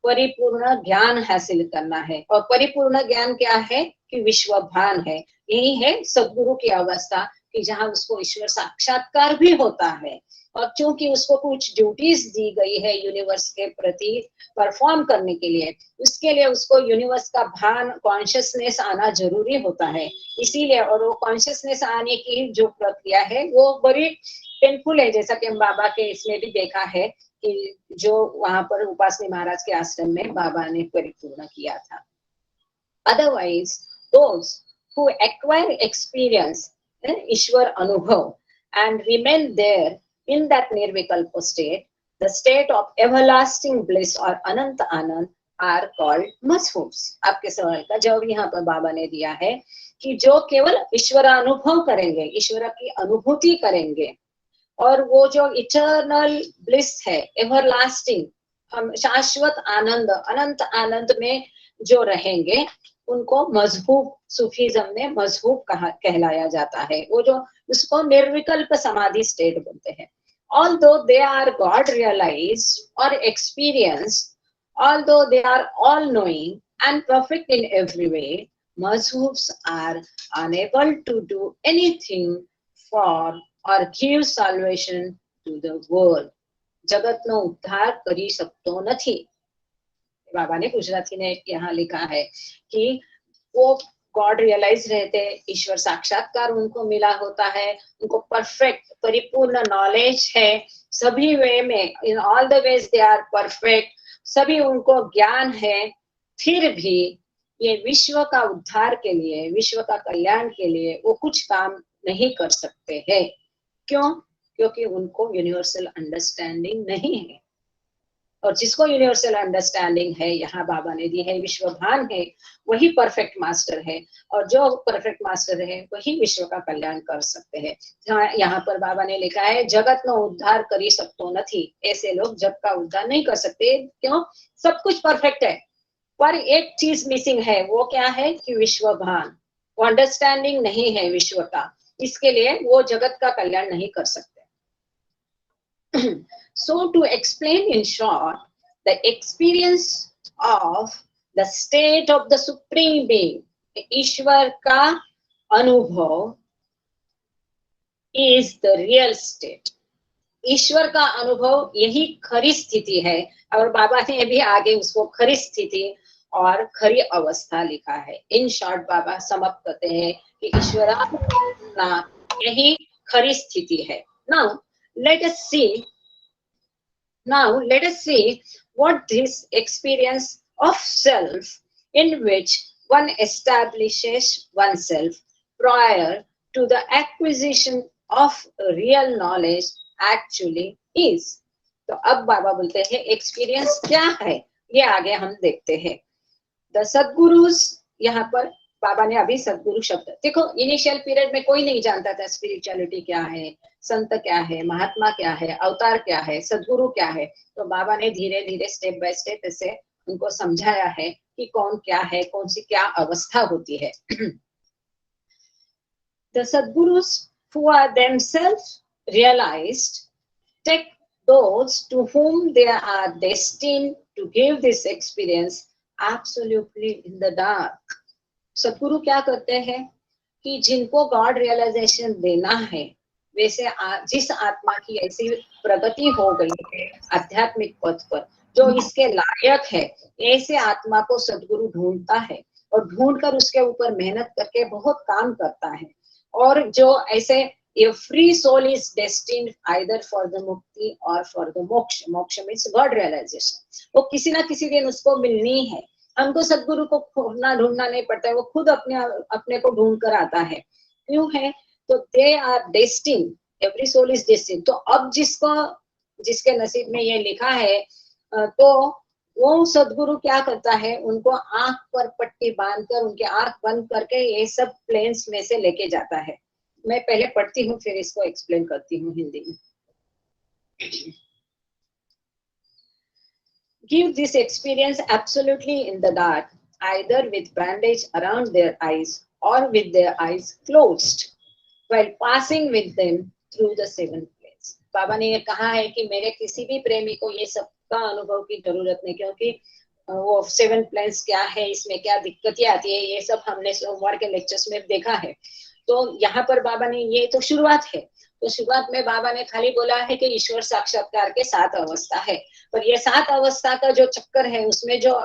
परिपूर्ण ज्ञान हासिल करना है। और परिपूर्ण ज्ञान क्या है? कि विश्व भान है। यही है सद्गुरु की अवस्था, कि जहाँ उसको ईश्वर साक्षात्कार भी होता है, और क्योंकि उसको कुछ ड्यूटीज दी गई है यूनिवर्स के प्रति परफॉर्म करने के लिए, उसके लिए उसको यूनिवर्स का भान, कॉन्शियसनेस आना जरूरी होता है। इसीलिए, और वो कॉन्शियसनेस आने की जो प्रक्रिया है वो बड़ी पेनफुल है, जैसा कि हम बाबा के इसमें भी देखा है कि जो वहां पर उपासनी महाराज के आश्रम में बाबा ने परिपूर्ण किया था। Otherwise those who acquire experience, ईश्वर अनुभव, and remain there in that nirvikalpa state, the state of everlasting bliss or anant anand are called मजहूब्स। आपके सवाल का जवाब यहाँ पर बाबा ने दिया है कि जो केवल ईश्वर अनुभव करेंगे, ईश्वर की अनुभूति करेंगे, और वो जो इटर्नल ब्लिस है, एवरलास्टिंग, हम शाश्वत आनंद, अनंत आनंद में जो रहेंगे, उनको मजहूब, सूफीज्म में मजहूब कहलाया जाता है। वो जो, उसको निर्विकल्प समाधि स्टेट बोलते हैं। Although they are God realized or experienced, although they are all knowing and perfect in every way, mazhubs are unable to do anything for or give salvation to the world. જગતનો ઉદ્ધાર કરી શકતો નથી। बाबा ने गुजराती ने यहाँ लिखा है कि वो गॉड रियलाइज रहते, ईश्वर साक्षात्कार उनको मिला होता है, उनको परफेक्ट परिपूर्ण नॉलेज है, सभी वे में, in all the ways they are perfect, सभी उनको ज्ञान है, फिर भी ये विश्व का उद्धार के लिए, विश्व का कल्याण के लिए वो कुछ काम नहीं कर सकते हैं। क्यों? क्योंकि उनको यूनिवर्सल अंडरस्टैंडिंग नहीं है। और जिसको यूनिवर्सल अंडरस्टैंडिंग है, यहाँ बाबा ने दी है, विश्वभान है, वही परफेक्ट मास्टर है, और जो परफेक्ट मास्टर है वही विश्व का कल्याण कर सकते हैं। जहाँ यहाँ पर बाबा ने लिखा है, जगत नो उद्धार करी सकतो नहीं, ऐसे लोग जगत का उद्धार नहीं कर सकते। क्यों? सब कुछ परफेक्ट है, पर एक चीज मिसिंग है, वो क्या है कि विश्वभान, वो अंडरस्टैंडिंग नहीं है विश्व का, इसके लिए वो जगत का कल्याण नहीं कर सकते। So to explain in short, the experience of the state of the supreme being, ईश्वर का अनुभव is the real state. ईश्वर का अनुभव यही खरी स्थिति है, और बाबा ने भी आगे उसको खरी स्थिति और खरी अवस्था लिखा है। इन शॉर्ट बाबा समअप करते हैं कि ईश्वरानुभव यही खरी स्थिति है। Now let us see what this experience of self, in which one establishes oneself prior to the acquisition of real knowledge, actually is. तो अब बाबा बोलते हैं एक्सपीरियंस क्या है, ये आगे हम देखते हैं। द सद्गुरुज, यहाँ पर बाबा ने अभी सद्गुरु शब्द, देखो इनिशियल पीरियड में कोई नहीं जानता था स्पिरिचुअलिटी क्या है, संत क्या है, महात्मा क्या है, अवतार क्या है, सद्गुरु क्या है। तो बाबा ने धीरे धीरे स्टेप बाय स्टेप ऐसे उनको समझाया है कि कौन क्या है, कौन सी क्या अवस्था होती है। The Sadgurus who are themselves realized take those to whom they are destined to give this experience absolutely in the dark. सदगुरु क्या करते हैं कि जिनको गॉड रियलाइजेशन देना है, वैसे जिस आत्मा की ऐसी प्रगति हो गई है आध्यात्मिक पथ पर, जो इसके लायक है, ऐसे आत्मा को सदगुरु ढूंढता है, और ढूंढकर उसके ऊपर मेहनत करके बहुत काम करता है। और जो ऐसे, ये free soul is destined either for the mukti और फॉर द मोक्ष। मोक्ष मीन्स गॉड रियलाइजेशन, वो किसी ना किसी दिन उसको मिलनी है। हमको सदगुरु को ढूंढना नहीं पड़ता है, वो खुद अपने को ढूंढ कर आता है। क्यों है? तो they are destined, every soul is destined. तो अब जिसके नसीब में ये लिखा है, तो वो सदगुरु क्या करता है, उनको आंख पर पट्टी बांधकर, उनके आंख बंद करके ये सब प्लेन्स में से लेके जाता है। मैं पहले पढ़ती हूँ, फिर इसको एक्सप्लेन करती हूँ हिंदी में। Give this experience absolutely in the dark, either with bandage around their eyes or with their eyes closed, while passing with them through the seven planes. बाबा ने ये कहा है कि मेरे किसी भी प्रेमी को ये सब का अनुभव की जरूरत नहीं, क्योंकि वो 7 प्लेन्स क्या है, इसमें क्या दिक्कतें आती है, ये सब हमने सोमवार के लेक्चर्स में देखा है। तो यहाँ पर बाबा ने, ये तो शुरुआत है, तो शुरुआत में बाबा ने खाली बोला है कि ईश्वर साक्षात्कार के 7 अवस्था है, पर ये 7 अवस्था का जो चक्कर है, उसमें जो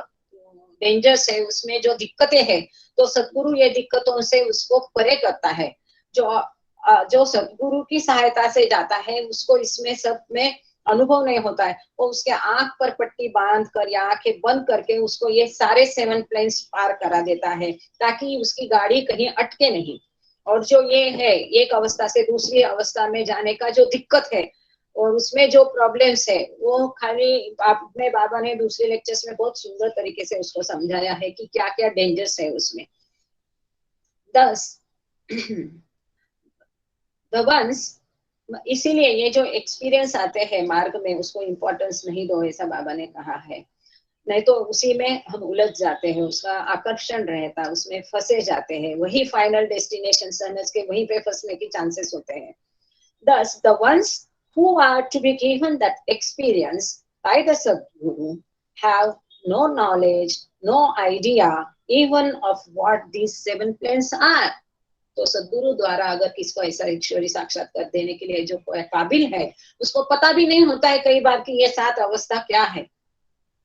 डेंजर्स है, उसमें जो दिक्कतें हैं, तो सदगुरु ये दिक्कतों से उसको परे करता है। जो सदगुरु की सहायता से जाता है, उसको इसमें सब में अनुभव नहीं होता है, वो उसके आंख पर पट्टी बांध कर या आंखें बंद करके उसको ये सारे 7 प्लेन्स पार करा देता है, ताकि उसकी गाड़ी कहीं अटके नहीं। और जो ये है, एक अवस्था से दूसरी अवस्था में जाने का जो दिक्कत है और उसमें जो प्रॉब्लम्स है, वो खाली बाबा ने दूसरे लेक्चर्स में बहुत सुंदर तरीके से उसको समझाया है कि क्या क्या डेंजर्स है उसमें। 10 the ones, इसीलिए ये जो एक्सपीरियंस आते हैं मार्ग में, उसको इम्पोर्टेंस नहीं दो, ऐसा बाबा ने कहा है। नहीं तो उसी में हम उलझ जाते हैं, उसका आकर्षण रहता है, उसमें फंसे जाते हैं, वही फाइनल डेस्टिनेशन समझ के वहीं पे फंसने की चांसेस होते हैं। Thus, the ones who are to be given that experience by the Sadguru have no knowledge, no idea even of what these 7 planes are. तो सदगुरु द्वारा अगर किसको ऐसा ईश्वरी साक्षात्कार देने के लिए जो काबिल है, उसको पता भी नहीं होता है कई बार कि ये 7 अवस्था क्या है,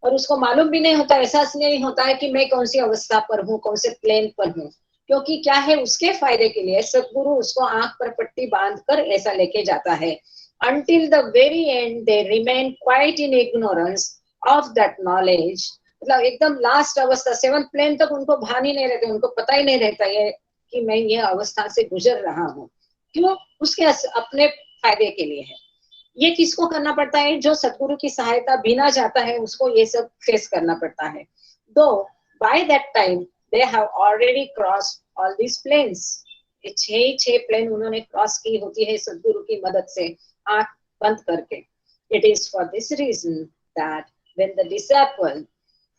और उसको मालूम भी नहीं होता, एहसास नहीं होता है कि मैं कौन सी अवस्था पर हूँ, कौन से प्लेन पर हूँ। क्योंकि क्या है, उसके फायदे के लिए सदगुरु उसको आंख पर पट्टी बांधकर ऐसा लेके जाता है। Until the very end they remain quite in ignorance of that knowledge। मतलब एकदम लास्ट अवस्था, सेवंथ प्लेन तक उनको भान ही नहीं रहते, उनको पता ही नहीं रहता है कि मैं ये अवस्था से गुजर रहा हूँ। क्यों? उसके अपने फायदे के लिए है। ये किसको करना पड़ता है? जो सदगुरु की सहायता बिना जाता है उसको ये सब फेस करना पड़ता है। दो by that time they have already crossed all these planes। ये छह प्लेन उन्होंने क्रॉस की होती है सदगुरु की मदद से, आंख बंद करके। It is for this reason that when the disciple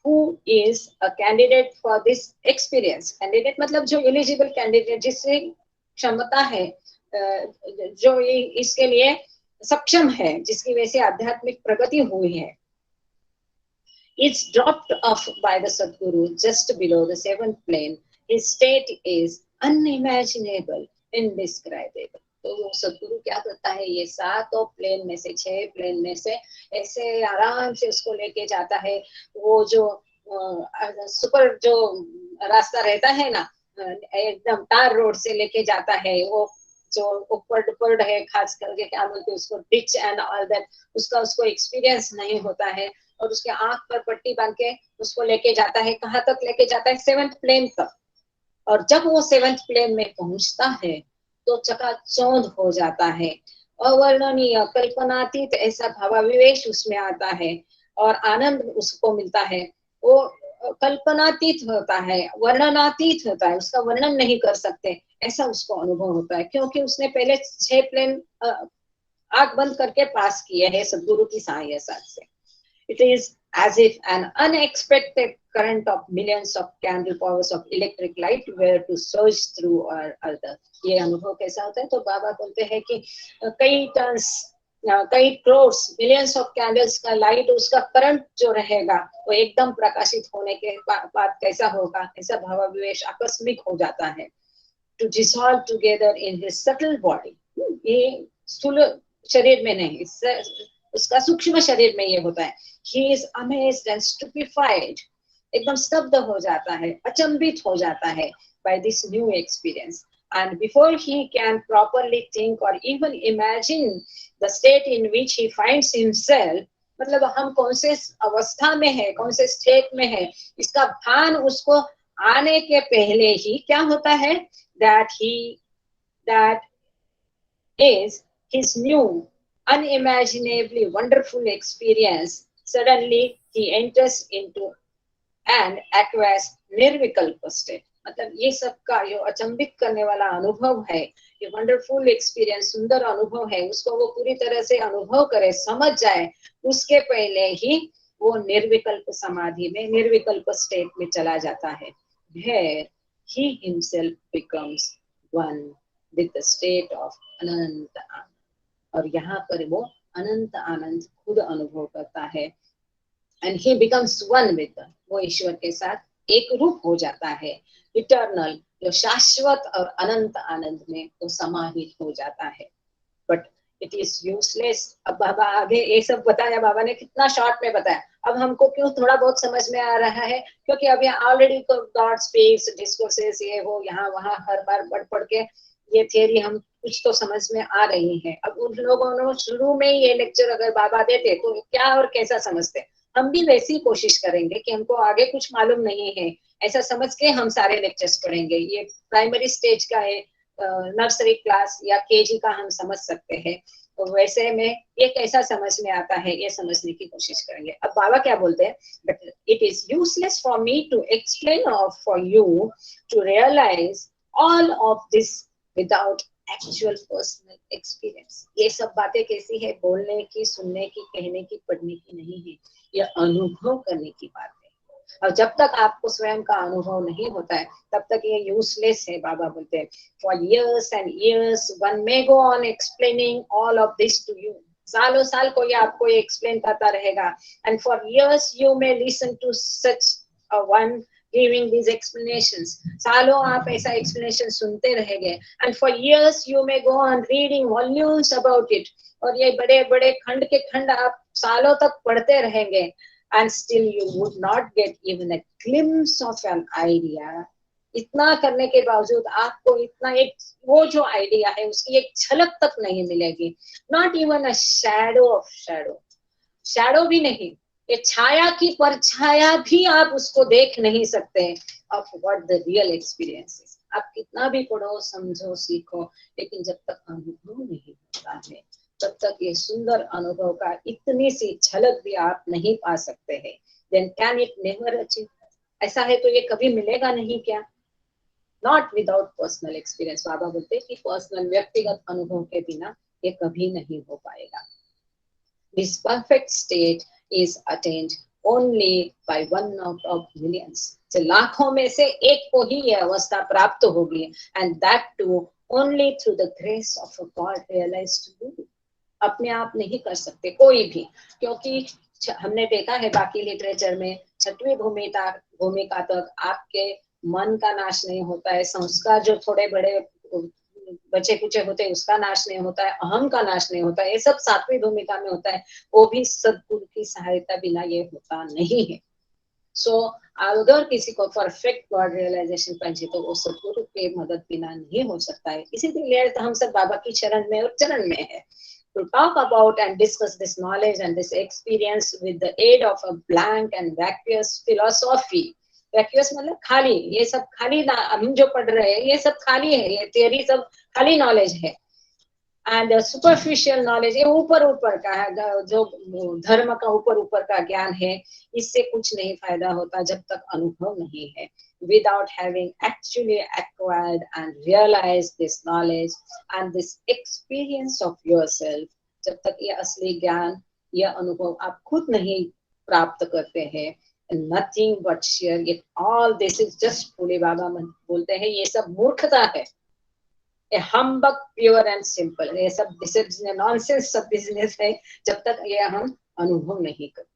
who is a candidate for this experience, candidate मतलब जो eligible candidate, जिससे क्षमता है, जो ये इसके लिए सक्षम है, जिसकी वजह से आध्यात्मिक प्रगति हुई है, it's dropped off by the Sadguru just below the seventh plane, his state is unimaginable, indescribable। तो वो सदगुरु क्या करता है, ये सातों प्लेन में से, 6 प्लेन में से ऐसे आराम से उसको लेके जाता है। वो जो सुपर जो रास्ता रहता है ना, एकदम तार रोड से लेके जाता है, वो जो ऊपर डुपर है, खास करके क्या बोलते हैं उसको, डिच एंड ऑल दैट, उसको एक्सपीरियंस नहीं होता है, और उसके आंख पर पट्टी बांध के उसको लेके जाता है। कहाँ तक लेके जाता है? 7th प्लेन तक। और जब वो 7th प्लेन में पहुंचता है तो चकाचौंध हो जाता है, अवर्णनीय, कल्पनातीत ऐसा भावाविवेश उसमें आता है और आनंद उसको मिलता है। वो कल्पनातीत होता है, वर्णनातीत होता है, उसका वर्णन नहीं कर सकते, ऐसा उसको अनुभव होता है, क्योंकि उसने पहले 6 प्लेन आंख बंद करके पास किए हैं सदगुरु की सहायता से। It is as if an unexpected current of millions of candle powers of electric light were to surge through our earth। ये अनुभव कैसा होता है? तो बाबा बोलते हैं कि कई टन्स, कई क्रोर्स, मिलियंस ऑफ कैंडल्स का लाइट, उसका करंट जो रहेगा वो एकदम प्रकाशित होने के बाद कैसा होगा, ऐसा भावाविवेश आकस्मिक हो जाता है। To dissolve together in his subtle body। ये स्थूल शरीर में नहीं, उसका सूक्ष्म शरीर में ये होता है। He is amazed and stupefied। एकदम स्तब्ध हो जाता है, अचंभित हो जाता है by this new experience। And before he can properly think or even imagine the state in which he finds himself, मतलब हम कौन से अवस्था में है, कौन से स्टेट में है, इसका भान उसको आने के पहले ही क्या होता है, that is his new unimaginably wonderful experience, suddenly he enters into and acquires निर्विकल्प state। मतलब ये सब का जो अचंभित करने वाला अनुभव है, ये वंडरफुल एक्सपीरियंस, सुंदर अनुभव है, उसको वो पूरी तरह से अनुभव करे, समझ जाए, उसके पहले ही वो निर्विकल्प समाधि में, निर्विकल्प स्टेट में चला जाता है। There he himself becomes one with the state of अनंत आनंद। और यहाँ पर वो अनंत आनंद खुद अनुभव करता है। And he becomes one with them। वो ईश्वर के साथ एक रूप हो जाता है, इटर्नल, जो शाश्वत और अनंत आनंद में वो समाहित हो जाता है। But it is useless. अब बाबा आगे ये सब बताया, बाबा ने कितना शॉर्ट में बताया। अब हमको क्यों थोड़ा बहुत समझ में आ रहा है, क्योंकि अब यहाँ ऑलरेडी गॉड स्पीक्स, डिस्कोर्सेस, ये वो यहाँ वहाँ हर बार पढ़ के ये थियरी हम कुछ तो समझ में आ रही है। अब उन लोगों ने शुरू में ये लेक्चर अगर बाबा देते तो क्या और कैसा समझते, हम भी वैसी कोशिश करेंगे कि हमको आगे कुछ मालूम नहीं है, ऐसा समझ के हम सारे लेक्चर्स पढ़ेंगे। ये प्राइमरी स्टेज का है, नर्सरी क्लास या केजी का हम समझ सकते हैं, तो वैसे में ये कैसा समझ में आता है ये समझने की कोशिश करेंगे। अब बाबा क्या बोलते हैं, but it is useless for me to explain of for you to realize all of this without actual personal experience. ये सब बातें कैसी है, बोलने की, सुनने की, कहने की, पढ़ने की नहीं है, ये अनुभव करने की बात है। और जब तक आपको स्वयं का अनुभव नहीं होता है तब तक ये यूजलेस है। बाबा बोलते हैं for years and years one may go on explaining all of this to you. सालों साल कोई आपको ये एक्सप्लेन करता रहेगा, and for years you may listen to such a one giving these explanations। सालों आप ऐसा explanation सुनते रहेंगे, and for years you may go on reading volumes about it। और ये बड़े बड़े खंड के खंड आप सालों तक पढ़ते रहेंगे, and still you would not get even a glimpse of an idea इतना करने के बावजूद आपको इतना एक वो जो आइडिया है उसकी एक झलक तक नहीं मिलेगी, not even a shadow of shadow, shadow भी नहीं, ये छाया की परछाया भी आप उसको देख नहीं सकते of what the real experience is. आप कितना भी पढ़ो समझो सीखो, लेकिन जब तक अनुभव नहीं होता है तब तक ये सुंदर अनुभव का इतनी सी झलक भी आप नहीं पा सकते हैं। Then can it never achieve? ऐसा है तो ये कभी मिलेगा नहीं क्या? Not without personal experience. Baba बोलते कि पर्सनल व्यक्तिगत अनुभव के बिना ये कभी नहीं हो पाएगा। This perfect state is attained only by one out of millions. तो लाखों में से एक को ही यह अवस्था प्राप्त होगी, and that too only through the grace of a God realized Guru. अपने आप नहीं कर सकते कोई भी, क्योंकि हमने देखा है बाकी लिटरेचर में छठवीं भूमिका तक आपके मन का नाश नहीं होता है, संस्कार जो थोड़े बड़े बचे कुचे होते हैं उसका नाश नहीं होता है, अहम का नाश नहीं होता है, ये सब सातवीं भूमिका में होता है, वो भी सद्गुरु की सहायता बिना ये होता नहीं है। सो अगर किसी को परफेक्ट गॉड रियलाइजेशन पहुंचे तो वो सद्गुरु के मदद बिना नहीं हो सकता है। इसीलिए हम सब बाबा की चरण में और चरण में है। To talk about and discuss this knowledge and this experience with the aid of a blank and vacuous philosophy. वैक्यूअस मतलब खाली, ये सब खाली ना, हम जो पढ़ रहे हैं ये सब खाली है, ये थियरी सब खाली नॉलेज है। एंड सुपरफिशियल नॉलेज, ये ऊपर ऊपर का है, जो धर्म का ऊपर ऊपर का ज्ञान है, इससे कुछ नहीं फायदा होता जब तक अनुभव नहीं है। Without having actually acquired and realized this knowledge and this experience of yourself, जब तक ये असली ज्ञान, यह अनुभव आप खुद नहीं प्राप्त करते हैं, nothing but sheer, it all this is just फूले बाबा बोलते हैं ये सब मूर्खता है, a humbug pure and simple, ये सब this is nonsense, सब बिजनेस है जब तक ये हम अनुभव नहीं करते।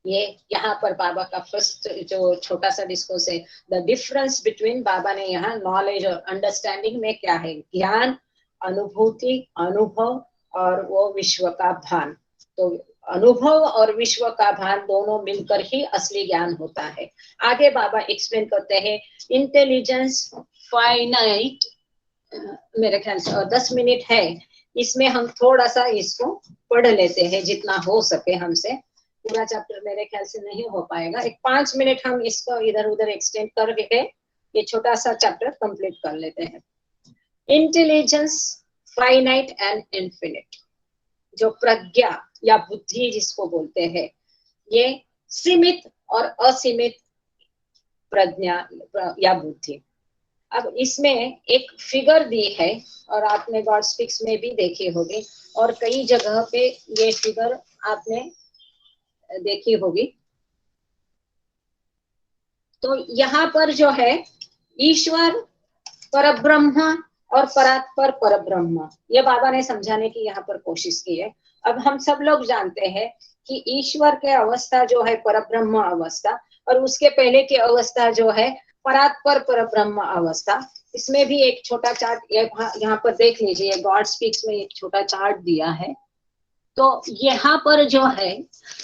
ये यहाँ पर बाबा का फर्स्ट जो छोटा सा डिस्कोर्स है, द डिफरेंस बिटवीन, बाबा ने यहाँ नॉलेज और अंडरस्टैंडिंग में क्या है, ज्ञान, अनुभूति, अनुभव और वो विश्व का भान। तो अनुभव और विश्व का भान दोनों मिलकर ही असली ज्ञान होता है। आगे बाबा एक्सप्लेन करते हैं, इंटेलिजेंस फाइनाइट, मेरे ख्याल से 10 मिनट है, इसमें हम थोड़ा सा इसको पढ़ लेते हैं जितना हो सके हमसे। पूरा चैप्टर मेरे ख्याल से नहीं हो पाएगा, एक 5 मिनट हम इसको इधर उधर एक्सटेंड करके ये छोटा सा चैप्टर कंप्लीट कर लेते हैं। इंटेलिजेंस फाइनाइट एंड इन्फिनिट, जो प्रज्ञा या बुद्धि जिसको बोलते हैं, ये सीमित और असीमित प्रज्ञा या बुद्धि। अब इसमें एक फिगर दी है और आपने गॉड स्पीक्स में भी देखी होगी और कई जगह पे ये फिगर आपने देखी होगी। तो यहाँ पर जो है ईश्वर, परब्रह्म और परात्पर परब्रह्म, ये बाबा ने समझाने की यहाँ पर कोशिश की है। अब हम सब लोग जानते हैं कि ईश्वर के अवस्था जो है परब्रह्म अवस्था, और उसके पहले की अवस्था जो है परात्पर परब्रह्म अवस्था। इसमें भी एक छोटा चार्ट यहाँ पर देख लीजिए, गॉड स्पीक्स में एक छोटा चार्ट दिया है। तो यहाँ पर जो है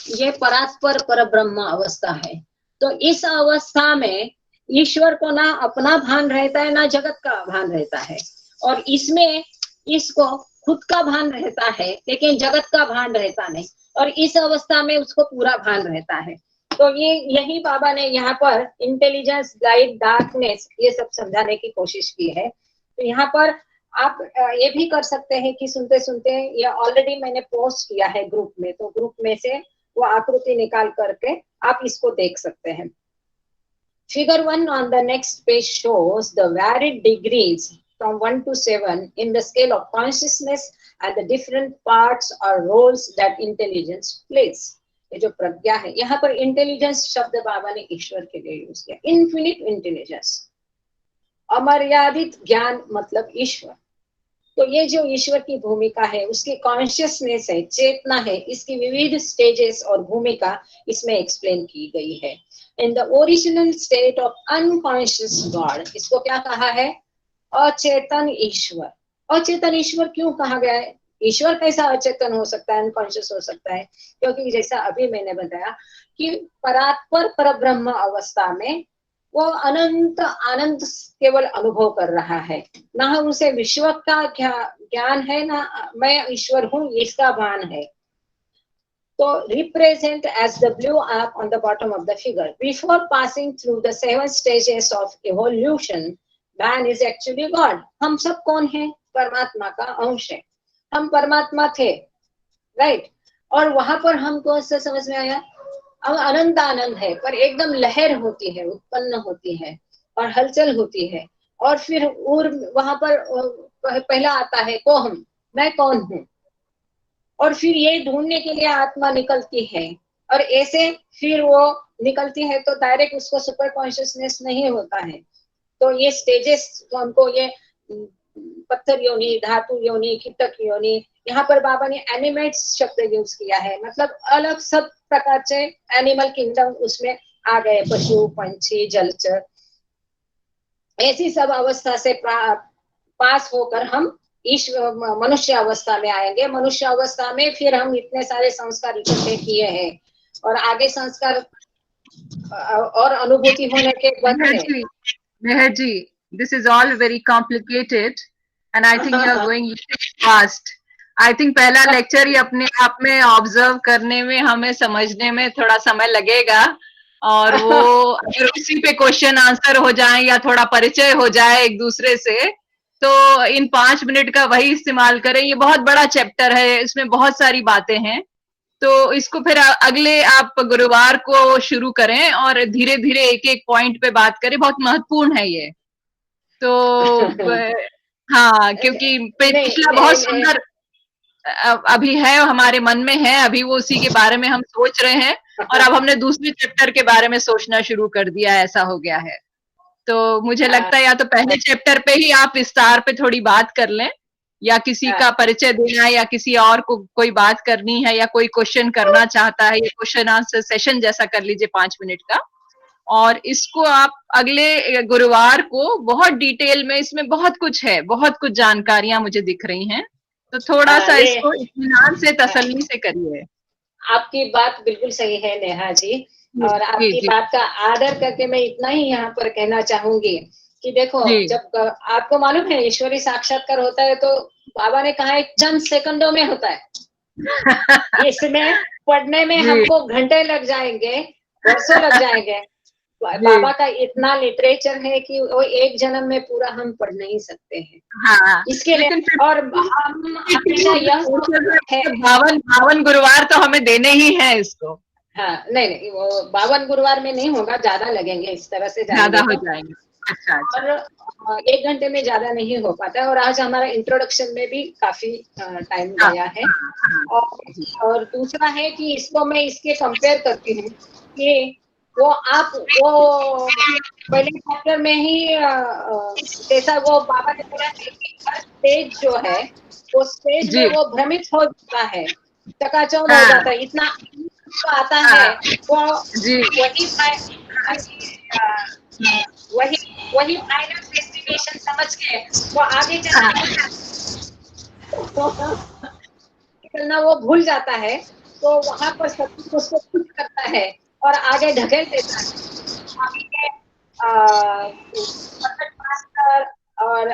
ये परात्पर परब्रह्म अवस्था है। तो इस अवस्था में ईश्वर को ना अपना भान रहता है ना जगत का भान रहता है, और इसमें इसको खुद का भान रहता है लेकिन जगत का भान रहता नहीं, और इस अवस्था में उसको पूरा भान रहता है। तो ये यही बाबा ने यहाँ पर इंटेलिजेंस, लाइट, डार्कनेस, ये सब समझाने की कोशिश की है। तो यहाँ पर आप ये भी कर सकते हैं कि सुनते सुनते, ये ऑलरेडी मैंने पोस्ट किया है ग्रुप में, तो ग्रुप में से वो आकृति निकाल करके आप इसको देख सकते हैं। Figure 1 on the next page shows the varied degrees from 1 to 7 in the scale of consciousness and the different parts or roles that intelligence plays. ये जो प्रज्ञा है, यहाँ पर इंटेलिजेंस शब्द बाबा ने ईश्वर के लिए यूज किया। इन्फिनिट इंटेलिजेंस, अमर्यादित ज्ञान मतलब ईश्वर। तो ये जो ईश्वर की भूमिका है, उसकी कॉन्शियसनेस है, चेतना है, इसकी विविध स्टेजेस और भूमिका इसमें एक्सप्लेन की गई है। In the original state of unconscious God, इसको क्या कहा है, अचेतन ईश्वर। अचेतन ईश्वर क्यों कहा गया है? ईश्वर कैसा अचेतन हो सकता है, अनकॉन्शियस हो सकता है? क्योंकि जैसा अभी मैंने बताया कि परात्पर परब्रह्म अवस्था में वो अनंत आनंद केवल अनुभव कर रहा है, ना उसे विश्व का ज्ञान है, ना मैं ईश्वर हूँ इसका भान है। तो represent as the blue arc on the bottom of the figure. Before passing through the 7 stages of evolution, man is actually God. हम सब कौन है? परमात्मा का अंश है, हम परमात्मा थे, राइट। और वहां पर हमको ऐसा समझ में आया, अब अनंत आनंद है, पर एकदम लहर होती है, उत्पन्न होती है और हलचल होती है। और फिर वहां पर पहला आता है कोहम, मैं कौन हूँ। और फिर ये ढूंढने के लिए आत्मा निकलती है, और ऐसे फिर वो निकलती है तो डायरेक्ट उसको सुपर कॉन्शियसनेस नहीं होता है। तो ये स्टेजेस तो हमको ये पत्थर योनि, धातु योनि, कीटक योनि, यहाँ पर बाबा ने एनिमेट्स शब्द यूज किया है, मतलब अलग सब प्रकार से एनिमल किंगडम उसमें आ गए, पशु पंछी जलचर, ऐसी सब अवस्था से पास होकर हम ईश्वर मनुष्य अवस्था में आएंगे। मनुष्य अवस्था में फिर हम इतने सारे संस्कार इकट्ठे किए हैं, और आगे संस्कार और अनुभूति होने के बाद मेहर जी, this is all very complicated and I think you are going fast. I think पहला लेक्चर ही अपने आप में ऑब्जर्व करने में, हमें समझने में थोड़ा समय लगेगा, और वो अगर उसी पे क्वेश्चन आंसर हो जाए या थोड़ा परिचय हो जाए एक दूसरे से, तो इन 5 मिनट का वही इस्तेमाल करें। ये बहुत बड़ा चैप्टर है, इसमें बहुत सारी बातें हैं, तो इसको फिर अगले आप गुरुवार को शुरू करें और धीरे धीरे एक एक पॉइंट पे बात करें, बहुत महत्वपूर्ण है ये तो। हाँ, क्योंकि पिछला बहुत सुंदर अभी है, हमारे मन में है, अभी वो उसी के बारे में हम सोच रहे हैं, और अब हमने दूसरे चैप्टर के बारे में सोचना शुरू कर दिया, ऐसा हो गया है। तो मुझे लगता है या तो पहले चैप्टर पे ही आप विस्तार पे थोड़ी बात कर लें, या किसी का परिचय देना है, या किसी और को कोई बात करनी है, या कोई क्वेश्चन करना चाहता है, ये क्वेश्चन आंसर सेशन जैसा कर लीजिए 5 मिनट का, और इसको आप अगले गुरुवार को बहुत डिटेल में, इसमें बहुत कुछ है, बहुत कुछ जानकारियां मुझे दिख रही हैं, तो थोड़ा सा इसको इत्मीनान से तसल्ली से करिए। आपकी बात बिल्कुल सही है नेहा जी, और आपकी बात का आदर करके मैं इतना ही यहाँ पर कहना चाहूंगी कि देखो, जब आपको मालूम है ईश्वरी साक्षात्कार होता है तो बाबा ने कहा है चंद सेकंडों में होता है। इसमें पढ़ने में हमको घंटे लग जाएंगे, वर्षों लग जाएंगे। बाबा का इतना लिटरेचर है कि वो एक जन्म में पूरा हम पढ़ नहीं सकते हैं। हाँ, इसके लिए और हम हमेशा यह है 52 गुरुवार तो हमें देने ही है इसको। हाँ, नहीं वो 52 गुरुवार में नहीं होगा, ज्यादा लगेंगे, इस तरह से ज्यादा हो जाएंगे। अच्छा, और 1 घंटे में ज्यादा नहीं हो पाता है, और आज हमारा इंट्रोडक्शन में भी काफी टाइम गया है। और दूसरा है कि इसको मैं इसके कंपेयर करती हूँ कि वो पहले चैप्टर में ही जैसा वो बाबा ने बोला कि हर स्टेज जो है वो स्टेज में वो भ्रमित हो जाता है, चकाचौंध हो जाता है, इतना आता है वो वही फाइनल डेस्टिनेशन समझ के वो आगे चलना वो भूल जाता है, तो वहां पर सब कुछ उसको खुश करता है और आगे ढकेल देता है। मास्टर और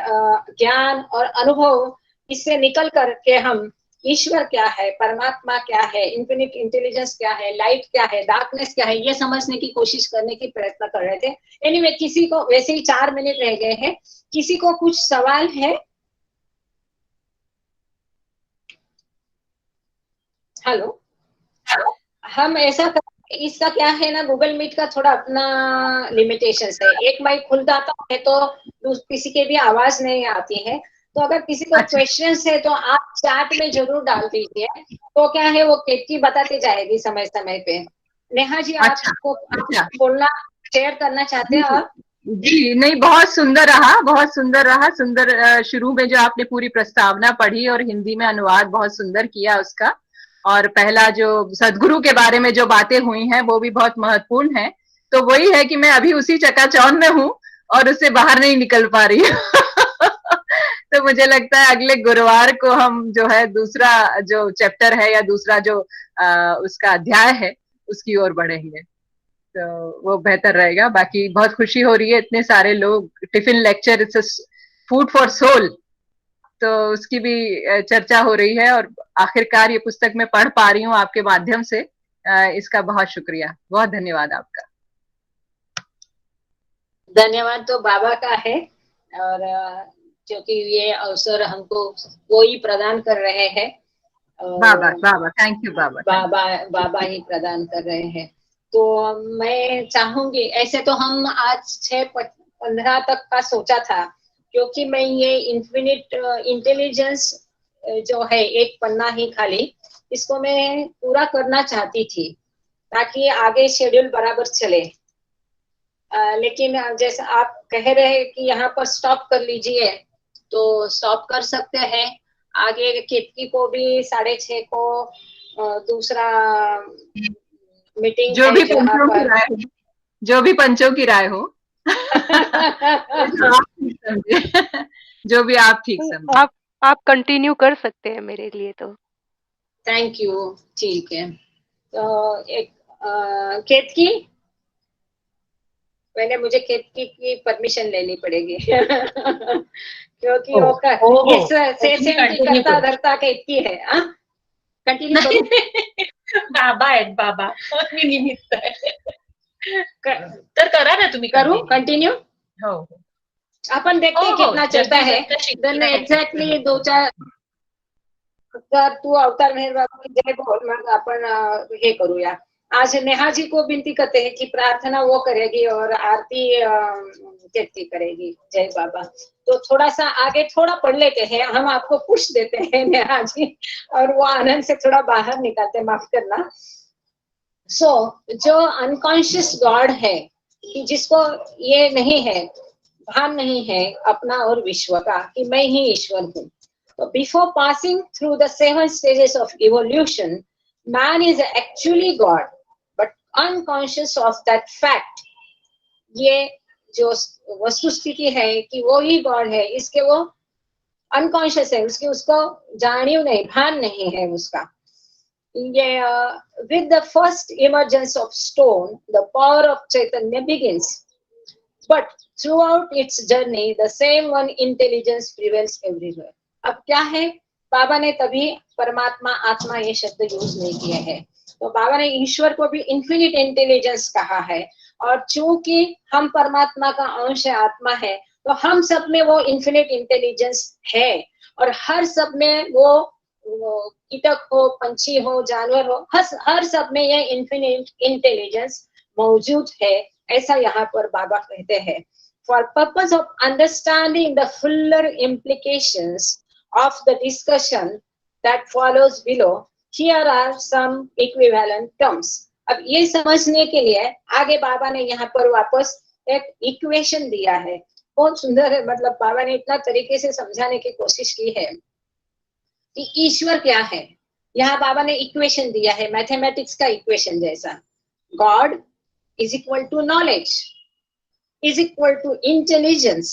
ज्ञान और अनुभव, इससे निकल करके हम ईश्वर क्या है, परमात्मा क्या है, इन्फिनिट इंटेलिजेंस क्या है, लाइट क्या है, डार्कनेस क्या है, ये समझने की कोशिश करने की प्रयत्न कर रहे थे। एनीवे, किसी को वैसे ही 4 मिनट रह गए हैं, किसी को कुछ सवाल है? हेलो, हम ऐसा इसका क्या है ना, गूगल मीट का थोड़ा अपना लिमिटेशंस है, एक माइक खुल जाता है तो किसी के भी आवाज नहीं आती है। तो अगर किसी को क्वेश्चंस है तो आप चैट में जरूर डाल दीजिए, तो क्या है वो केतकी बताती जाएगी समय समय पे। नेहा जी, आपको बोलना शेयर करना चाहते हैं आप? जी नहीं, बहुत सुंदर रहा, बहुत सुंदर रहा। सुंदर शुरू में जो आपने पूरी प्रस्तावना पढ़ी और हिंदी में अनुवाद बहुत सुंदर किया उसका, और पहला जो सदगुरु के बारे में जो बातें हुई हैं वो भी बहुत महत्वपूर्ण है। तो वही है कि मैं अभी उसी चकाचौंध में हूँ और उससे बाहर नहीं निकल पा रही तो मुझे लगता है अगले गुरुवार को हम जो है दूसरा जो चैप्टर है या दूसरा जो उसका अध्याय है उसकी ओर बढ़ेंगे। तो वो बेहतर रहेगा। बाकी बहुत खुशी हो रही है, इतने सारे लोग, tiffin lecture it's food for soul, तो उसकी भी चर्चा हो रही है, और आखिरकार ये पुस्तक मैं पढ़ पा रही हूँ आपके माध्यम से। इसका बहुत शुक्रिया, बहुत धन्यवाद आपका। धन्यवाद तो बाबा का है, और क्योंकि ये अवसर हमको वो ही प्रदान कर रहे हैं। बाबा बाबा थैंक यू बाबा। बाबा ही प्रदान कर रहे हैं। तो मैं चाहूंगी, ऐसे तो हम आज 6:15 तक का सोचा था, क्योंकि मैं ये इन्फिनिट इंटेलिजेंस जो है एक पन्ना ही खाली, इसको मैं पूरा करना चाहती थी ताकि आगे शेड्यूल बराबर चले। लेकिन जैसा आप कह रहे हैं कि यहाँ पर स्टॉप कर लीजिए, तो स्टॉप कर सकते हैं। आगे केतकी को भी 6:30 को दूसरा मीटिंग है जहाँ पर जो भी पंचों की राय हो जो भी आप ठीक समझे। आप कंटिन्यू कर सकते हैं मेरे लिए तो। थैंक यू, ठीक है। तो एक केतकी, पहले मुझे केतकी की परमिशन लेनी पड़ेगी क्योंकि वो करता धरता केतकी है। कंटिन्यू करू? बाबा आहेत, बाबा मी निमित्त आहे। तर करा ना तुम्ही। करू कंटिन्यू? हो, आपण देखते कितना चलता है। देन एक्झॅक्टली 2-4 तर तू अवतार मेहर बाबा की जय बोल, मग आपण हे करूया। आज नेहा जी को विनती करते हैं कि प्रार्थना वो करेगी और आरती केतकी करेगी। जय बाबा। तो थोड़ा सा आगे थोड़ा पढ़ लेते हैं, हम आपको पुश देते हैं नेहा जी, और वो आनंद से थोड़ा बाहर निकालते हैं, माफ करना। जो अनकॉन्शियस गॉड है, कि जिसको ये नहीं है, भान नहीं है अपना और विश्व का, कि मैं ही ईश्वर हूँ। तो before passing through the 7 stages of evolution, man is actually God, but unconscious of that fact। ये जो वस्तुस्थिति है कि वो ही गॉड है, इसके वो अनकॉन्शियस है, उसको जानियो नहीं, भान नहीं है उसका। ये with the first emergence of stone, the power of Chaitanya begins, but throughout its journey, the same one intelligence prevails everywhere। अब क्या है, बाबा ने तभी परमात्मा आत्मा ये शब्द यूज नहीं किए हैं। तो बाबा ने ईश्वर को भी इन्फिनिट इंटेलिजेंस कहा है, और चूंकि हम परमात्मा का अंश है, आत्मा है, तो हम सब में वो इन्फिनिट इंटेलिजेंस है, और हर सब में वो कीटक हो, पंछी हो, जानवर हो, हर सब में ये इन्फिनिट इंटेलिजेंस मौजूद है, ऐसा यहाँ पर बाबा कहते हैं। For purpose of understanding the fuller implications of the discussion that follows below, here are some equivalent terms। अब ये समझने के लिए आगे बाबा ने यहाँ पर वापस एक इक्वेशन दिया है, बहुत सुंदर है। मतलब बाबा ने इतना तरीके से समझाने की कोशिश की है कि ईश्वर क्या है। यहाँ बाबा ने इक्वेशन दिया है, मैथमेटिक्स का इक्वेशन जैसा। God is equal to knowledge, is equal to intelligence,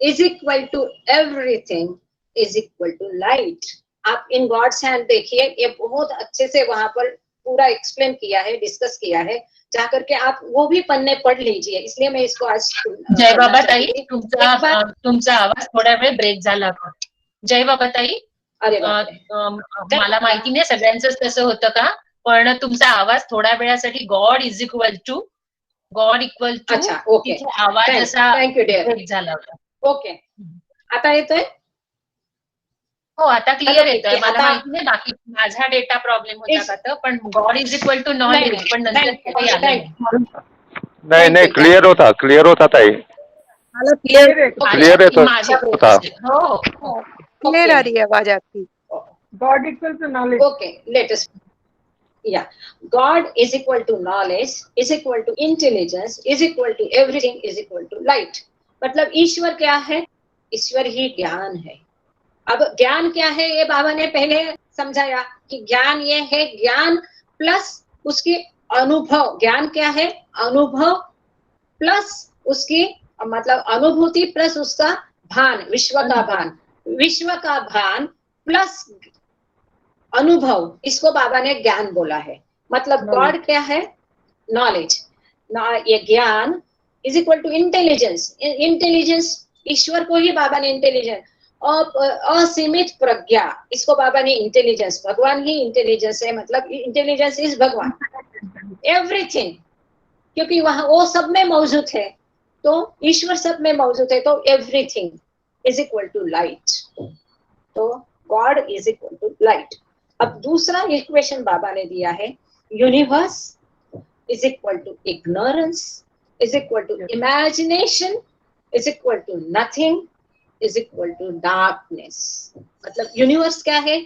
is equal to everything, is equal to light। आप इन गॉड्स हैंड देखिए, ये बहुत अच्छे से वहां पर पूरा एक्सप्लेन किया है, डिस्कस किया है, जाकर के आप वो भी पन्ने पढ़ लीजिए। इसलिए मैं इसको आज जय बाबा ताई, तुमचा आवाज थोडा वेळ ब्रेक झाला होता। जय बाबा ताई, अरे मला माहिती नाही सगळ्यांचंच तसं होतं का, पण तुमचा आवाज थोड्या वेळासाठी गॉड इज इक्वल टू अच्छा, ओके, आवाज असा थँक्यू डिअर झाला होता। ओके, आता येतोय? हो, आता क्लिअर येतोय। मला माहिती नाही बाकी माझा डेटा प्रॉब्लेम होता का, तर पण God is equal to knowledge, पण नंतर काही आलं नाही, क्लिअर होता ताई, क्लिअर येतो होता। हो, क्लियर आ रही है आवाज आपकी। God equal to knowledge, okay, latest Yeah, God is equal to knowledge, is equal to intelligence, is equal to everything, is equal to light। मतलब ईश्वर क्या है? ईश्वर ही ज्ञान है। अब ज्ञान क्या है, ये बाबा ने पहले समझाया कि ज्ञान ये है, ज्ञान प्लस उसके अनुभव। ज्ञान क्या है? अनुभव प्लस उसकी मतलब अनुभूति प्लस उसका भान, विश्व का भान, विश्व का भान प्लस अनुभव, इसको बाबा ने ज्ञान बोला है। मतलब गॉड क्या है? नॉलेज। ये ज्ञान is equal to intelligence. Intelligence, ईश्वर को ही बाबा ने इंटेलिजेंस, असीमित प्रज्ञा, इसको बाबा ने इंटेलिजेंस, भगवान ही इंटेलिजेंस है, मतलब इंटेलिजेंस इज भगवान, एवरीथिंग, क्योंकि वहां वो सब में मौजूद है, तो ईश्वर सब में मौजूद है, तो everything is equal to light. तो God is equal to light. अब दूसरा इक्वेशन बाबा ने दिया है, universe is equal to ignorance is equal to imagination is equal to nothing is equal to darkness. मतलब यूनिवर्स क्या है?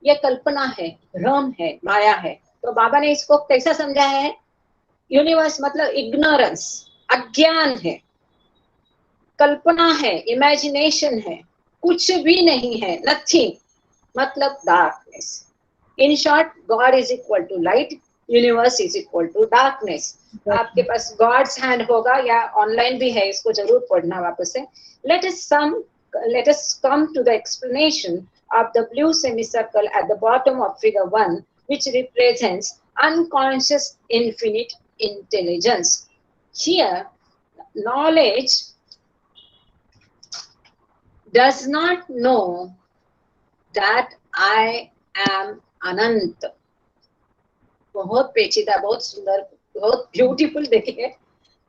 ये कल्पना है, भ्रम है, माया है. तो बाबा ने इसको कैसा समझाया है? यूनिवर्स मतलब इग्नोरेंस, अज्ञान है, कल्पना है, इमेजिनेशन है, कुछ भी नहीं है, नथिंग मतलब darkness. In short, God is equal to light, universe is equal to darkness. आपके पास गॉड्स हैंड होगा या ऑनलाइन भी है, इसको जरूर पढ़ना वापस से. Let us come to the explanation of the blue semicircle at the bottom of figure 1, which represents unconscious infinite intelligence. Here, knowledge does not know that I am Anant. बहुत पेचीदा, बहुत सुंदर, बहुत ब्यूटीफुल. देखिए,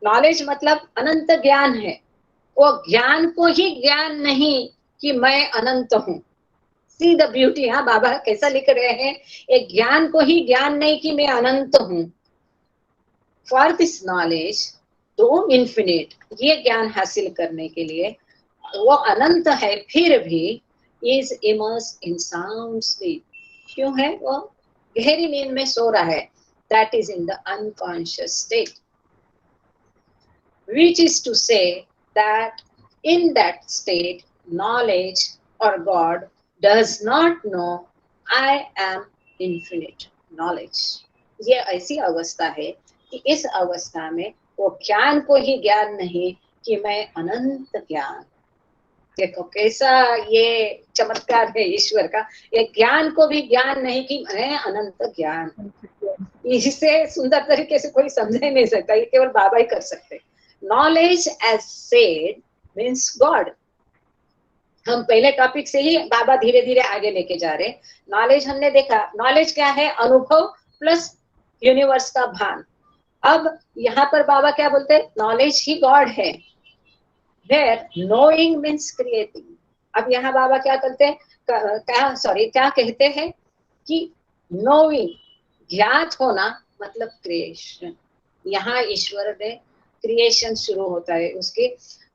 नॉलेज मतलब अनंत ज्ञान है. वो ज्ञान को ही ज्ञान नहीं कि मैं अनंत हूँ. See the beauty. हाँ, बाबा कैसा लिख रहे हैं, एक ज्ञान को ही ज्ञान नहीं कि मैं अनंत हूँ. फॉर दिस नॉलेज, तो इन्फिनिट, ये ज्ञान हासिल करने के लिए वो अनंत है, फिर भी is immerse in sound sleep. क्यों है? वो गहरी नींद में सो रहा है. That is in the unconscious state, which is to say that in that state, knowledge or God does not know I am infinite knowledge. ये ऐसी अवस्था है कि इस अवस्था में वो ज्ञान को ही ज्ञान नहीं कि मैं अनंत ज्ञान. देखो कैसा ये चमत्कार है ईश्वर का. ये ज्ञान को भी ज्ञान नहीं कि मैं अनंत ज्ञान. इससे सुंदर तरीके से कोई समझ ही नहीं सकता, ये केवल बाबा ही कर सकते. Knowledge as said means God. हम पहले टॉपिक से ही बाबा धीरे धीरे आगे लेके जा रहे. नॉलेज हमने देखा, नॉलेज क्या है? अनुभव प्लस यूनिवर्स का भान. अब यहाँ पर बाबा क्या बोलते हैं? नॉलेज ही गॉड है. Where knowing means creating. अब यहाँ बाबा क्या करते हैं, क्या कहते हैं कि knowing, ज्ञात होना मतलब क्रिएशन. यहाँ ईश्वर ने क्रिएशन शुरू होता है, उसकी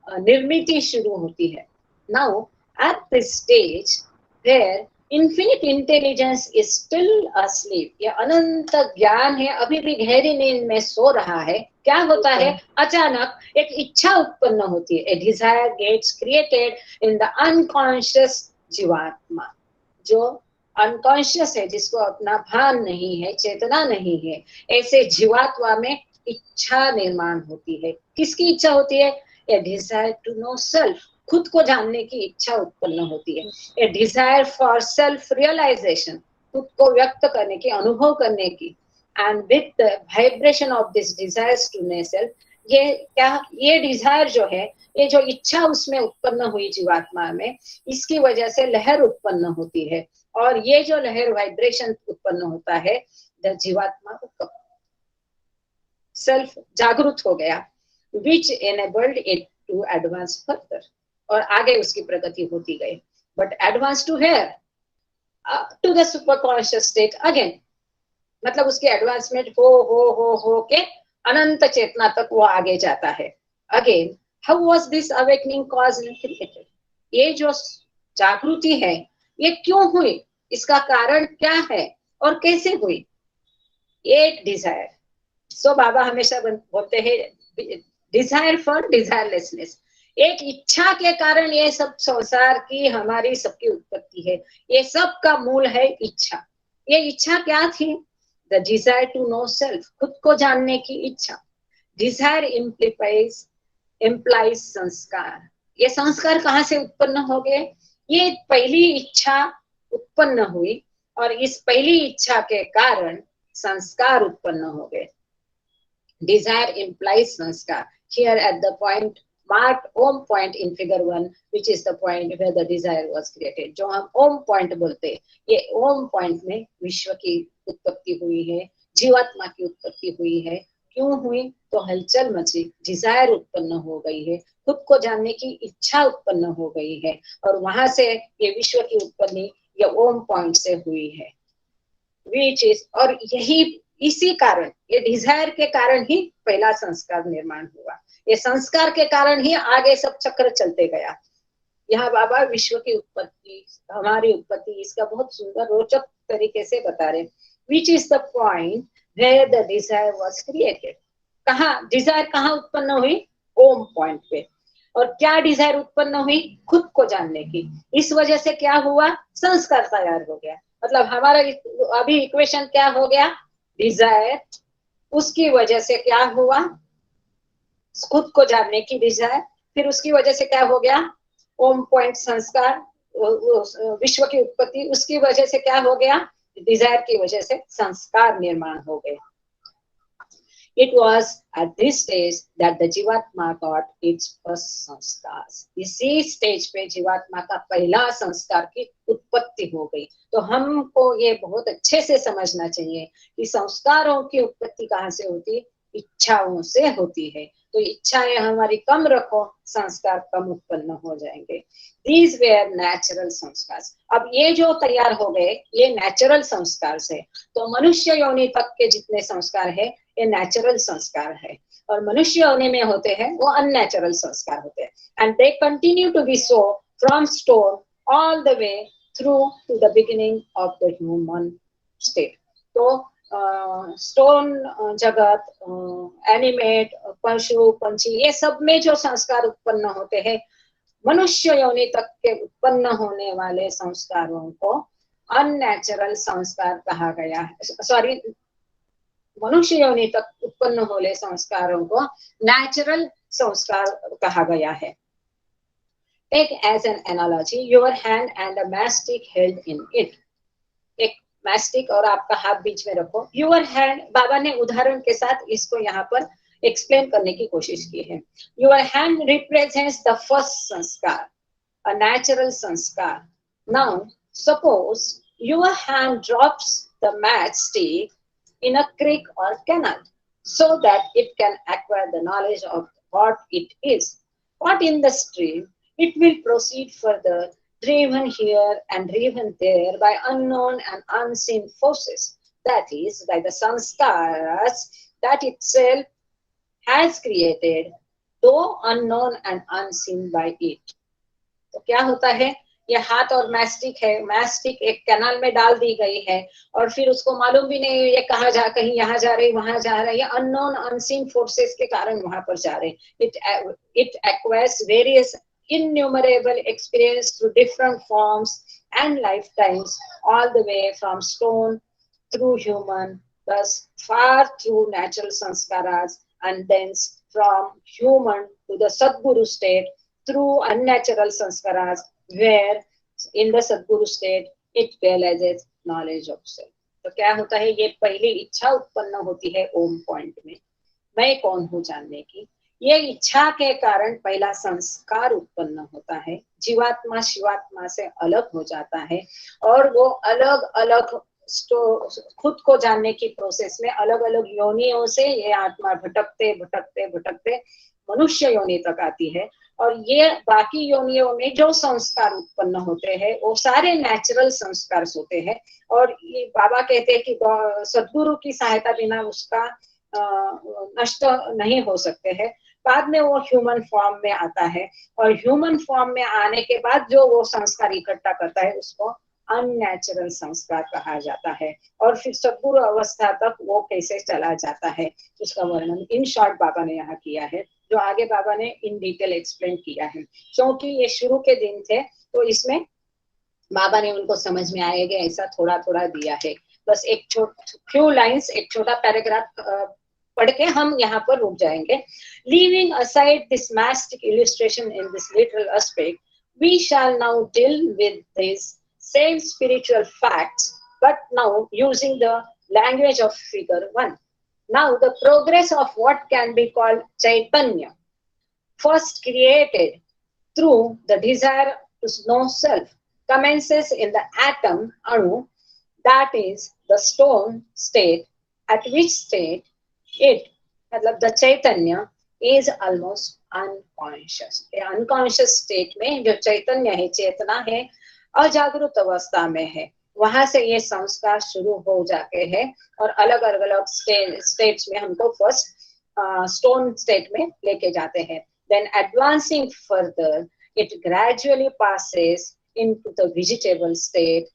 निर्मिति शुरू होती है. Now at this stage where infinite intelligence is still asleep, ये अनंत ज्ञान है, अभी भी गहरी नींद में सो रहा है. क्या होता है? अचानक एक इच्छा उत्पन्न होती है. A desire gets created in the unconscious jivatma. जो अनकॉन्शियस है, जिसको अपना भान नहीं है, चेतना नहीं है, ऐसे जीवात्मा में इच्छा निर्माण होती है. किसकी इच्छा होती है? A desire to know self, खुद को जानने की इच्छा उत्पन्न होती है. A desire for self realization, खुद को व्यक्त करने की, अनुभव करने की. And with the vibration of this desires to know self, ये डिजायर जो है, ये जो इच्छा उसमें उत्पन्न हुई जीवात्मा में, इसकी वजह से लहर उत्पन्न होती है. और ये जो लहर वाइब्रेशन उत्पन्न होता है, जीवात्मा को सेल्फ जागरूक हो गया, which enabled it to advance further, और आगे उसकी प्रगति होती गई. But advance to where? To the superconscious state again. मतलब उसकी एडवांसमेंट हो के अनंत चेतना तक वो आगे जाता है. Again, how was this awakening caused and created? ये जो जागृति है, ये क्यों हुई, इसका कारण क्या है और कैसे हुई? एक डिजायर. सो बाबा हमेशा बोलते हैं डिजायर फॉर डिजायरलेसनेस. एक इच्छा के कारण ये सब संसार की, हमारी सबकी उत्पत्ति है. ये सब का मूल है इच्छा. ये इच्छा क्या थी? The desire to know self, खुद को जानने की इच्छा. Desire implies संस्कार. ये संस्कार कहाँ से उत्पन्न हो गए? ये पहली इच्छा उत्पन्न हुई और इस पहली इच्छा के कारण संस्कार उत्पन्न हो गए. Desire implies sanskar. Here at the point marked Om point in figure 1, which is the point where the desire was created. जो हम Om point बोलते हैं, ये Om point में विश्व की उत्पत्ति हुई है, जीवात्मा की उत्पत्ति हुई है. क्यों हुई? तो हलचल मची, डिजायर उत्पन्न हो गई है, खुद को जानने की इच्छा उत्पन्न हो गई है, और वहां से ये विश्व की उत्पत्ति ये ओम पॉइंट से हुई है. विच इज, और यही इसी कारण, ये डिजायर के कारण ही पहला संस्कार निर्माण हुआ. ये संस्कार के कारण ही आगे सब चक्र चलते गया. यहाँ बाबा विश्व की उत्पत्ति, हमारी उत्पत्ति, इसका बहुत सुंदर रोचक तरीके से बता रहे. Which is the point where the desire was created. कहाँ डिजायर कहाँ उत्पन्न हुई? ओम पॉइंट पे. और क्या डिजायर उत्पन्न हुई? खुद को जानने की. इस वजह से क्या हुआ? संस्कार तैयार हो गया. मतलब हमारा अभी इक्वेशन क्या हो गया? डिजायर, उसकी वजह से क्या हुआ? खुद को जानने की डिजायर, फिर उसकी वजह से क्या हो गया? ओम पॉइंट संस्कार, विश्व की उत्पत्ति, उसकी वजह से क्या हो गया? डिजायर की वजह से संस्कार निर्माण हो गए. It was at this stage that the जीवात्मा got its first संस्कार. इसी स्टेज पे जीवात्मा का पहला संस्कार की उत्पत्ति हो गई. तो हमको ये बहुत अच्छे से समझना चाहिए कि संस्कारों की उत्पत्ति कहाँ से होती? इच्छाओं से होती है. तो इच्छाएं हमारी कम रखो, संस्कार कम उत्पन्न हो जाएंगे. These were natural संस्कार. अब ये जो तैयार हो गए, ये नेचुरल संस्कार से. तो मनुष्य योनि तक के जितने संस्कार है, ये नेचुरल संस्कार है, और मनुष्य योनि में होते हैं वो अननेचुरल संस्कार होते हैं. And they continue to be so from stone all the way through to the beginning of the human state. तो स्टोन जगत, एनिमेट, पशु पंछी, ये सब में जो संस्कार उत्पन्न होते हैं, मनुष्य योनि तक के उत्पन्न होने वाले संस्कारों को अननेचुरल संस्कार कहा गया है. सॉरी, मनुष्य योनि तक उत्पन्न होने संस्कारों को नेचुरल संस्कार कहा गया है. Take as an analogy your hand and a matchstick held in it. एक मैस्टिक और आपका हाथ बीच में रखो. Your hand, बाबा ने उदाहरण के साथ इसको यहाँ पर एक्सप्लेन करने की कोशिश की है. Your hand represents the first संस्कार, a natural संस्कार. Now suppose your hand drops the matchstick in a creek or canal so that it can acquire the knowledge of what it is. Caught in the stream, it will proceed further, driven here and driven there by unknown and unseen forces, that is, by the sanskaras that itself has created, though unknown and unseen by it. तो क्या होता है? ये हाथ और mastic है, mastic एक canal में डाल दी गई है, और फिर उसको मालूम भी नहीं ये कहाँ जा, कहीं यहाँ जा रही, वहां जा रही, ये अननोन अनसीन फोर्सेस के कारण वहां पर जा रहे. It acquires various innumerable experience through different forms and lifetimes, all the way from stone through human, thus far through natural sanskaras, and thence from human to the Sadguru state through unnatural sanskaras, where in the Sadguru state it realizes knowledge of self. तो क्या होता है? ये पहली इच्छा उत्पन्न होती है ओम पॉइंट में, मैं कौन हूँ जानने की. ये इच्छा के कारण पहला संस्कार उत्पन्न होता है. जीवात्मा शिवात्मा से अलग हो जाता है, और वो अलग अलग खुद को जानने की प्रोसेस में अलग अलग योनियों से ये आत्मा भटकते भटकते भटकते मनुष्य योनि तक आती है. और ये बाकी योनियों में जो संस्कार उत्पन्न होते हैं वो सारे नेचुरल संस्कार होते हैं, और ये बाबा कहते हैं कि सद्गुरु की सहायता बिना उसका नष्ट नहीं हो सकते हैं. बाद में वो ह्यूमन फॉर्म में आता है, और ह्यूमन फॉर्म में आने के बाद जो वो संस्कार इकट्ठा करता है उसको अननेचुरल संस्कार कहा जाता है. और फिर सद्गुरु अवस्था तक वो कैसे चला जाता है उसका वर्णन इन शॉर्ट बाबा ने यहाँ किया है, जो आगे बाबा ने इन डिटेल एक्सप्लेन किया है. क्योंकि ये शुरू के दिन थे तो इसमें बाबा ने उनको समझ में आएगा ऐसा थोड़ा थोड़ा दिया है. बस एक फ्यू लाइंस, एक छोटा पैराग्राफ पढ़ के हम यहाँ पर रुक जाएंगे. Leaving aside this mastic illustration in this literal aspect, we shall now deal with these same spiritual facts, but now using the language of figure 1. Now the progress of what can be called Chaitanya, first created through the desire to know self, commences in the atom, Anu, that is the stone state, at which state it, मतलब the Chaitanya, is almost unconscious. Unconscious state में जो चैतन्य है, चेतना है, अजागृत अवस्था में है, वहां से ये संस्कार शुरू हो जाते हैं और अलग अलग स्टेट्स में हमको फर्स्ट स्टोन स्टेट में लेके जाते हैं. Then advancing further, it gradually passes into the vegetable state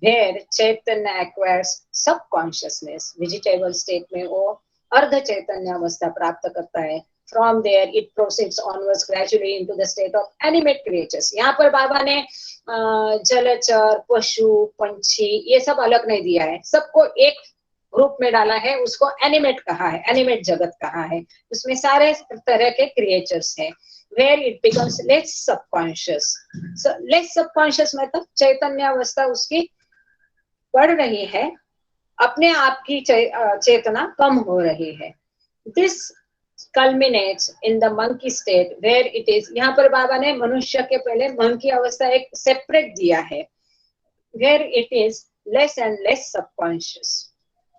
where Chaitanya acquires subconsciousness. Vegetable state में वो अर्ध चैतन्य अवस्था प्राप्त करता है. From there it proceeds onwards gradually into the state of animate creatures. यहाँ पर बाबा ने जलचर, पशु, पंछी ये सब अलग नहीं दिया है, सबको एक ग्रुप में डाला है, उसको एनिमेट कहा है, एनिमेट जगत कहा है. उसमें सारे तरह के क्रिएचर्स हैं. Where it becomes less subconscious. So less subconscious मतलब चैतन्य अवस्था उसकी बढ़ रही है, अपने आप की चेतना कम हो रही है. This culminates in the monkey state where it is, यहाँ पर बाबा ने मनुष्य के पहले monkey अवस्था एक सेपरेट दिया है, where it is less and less subconscious.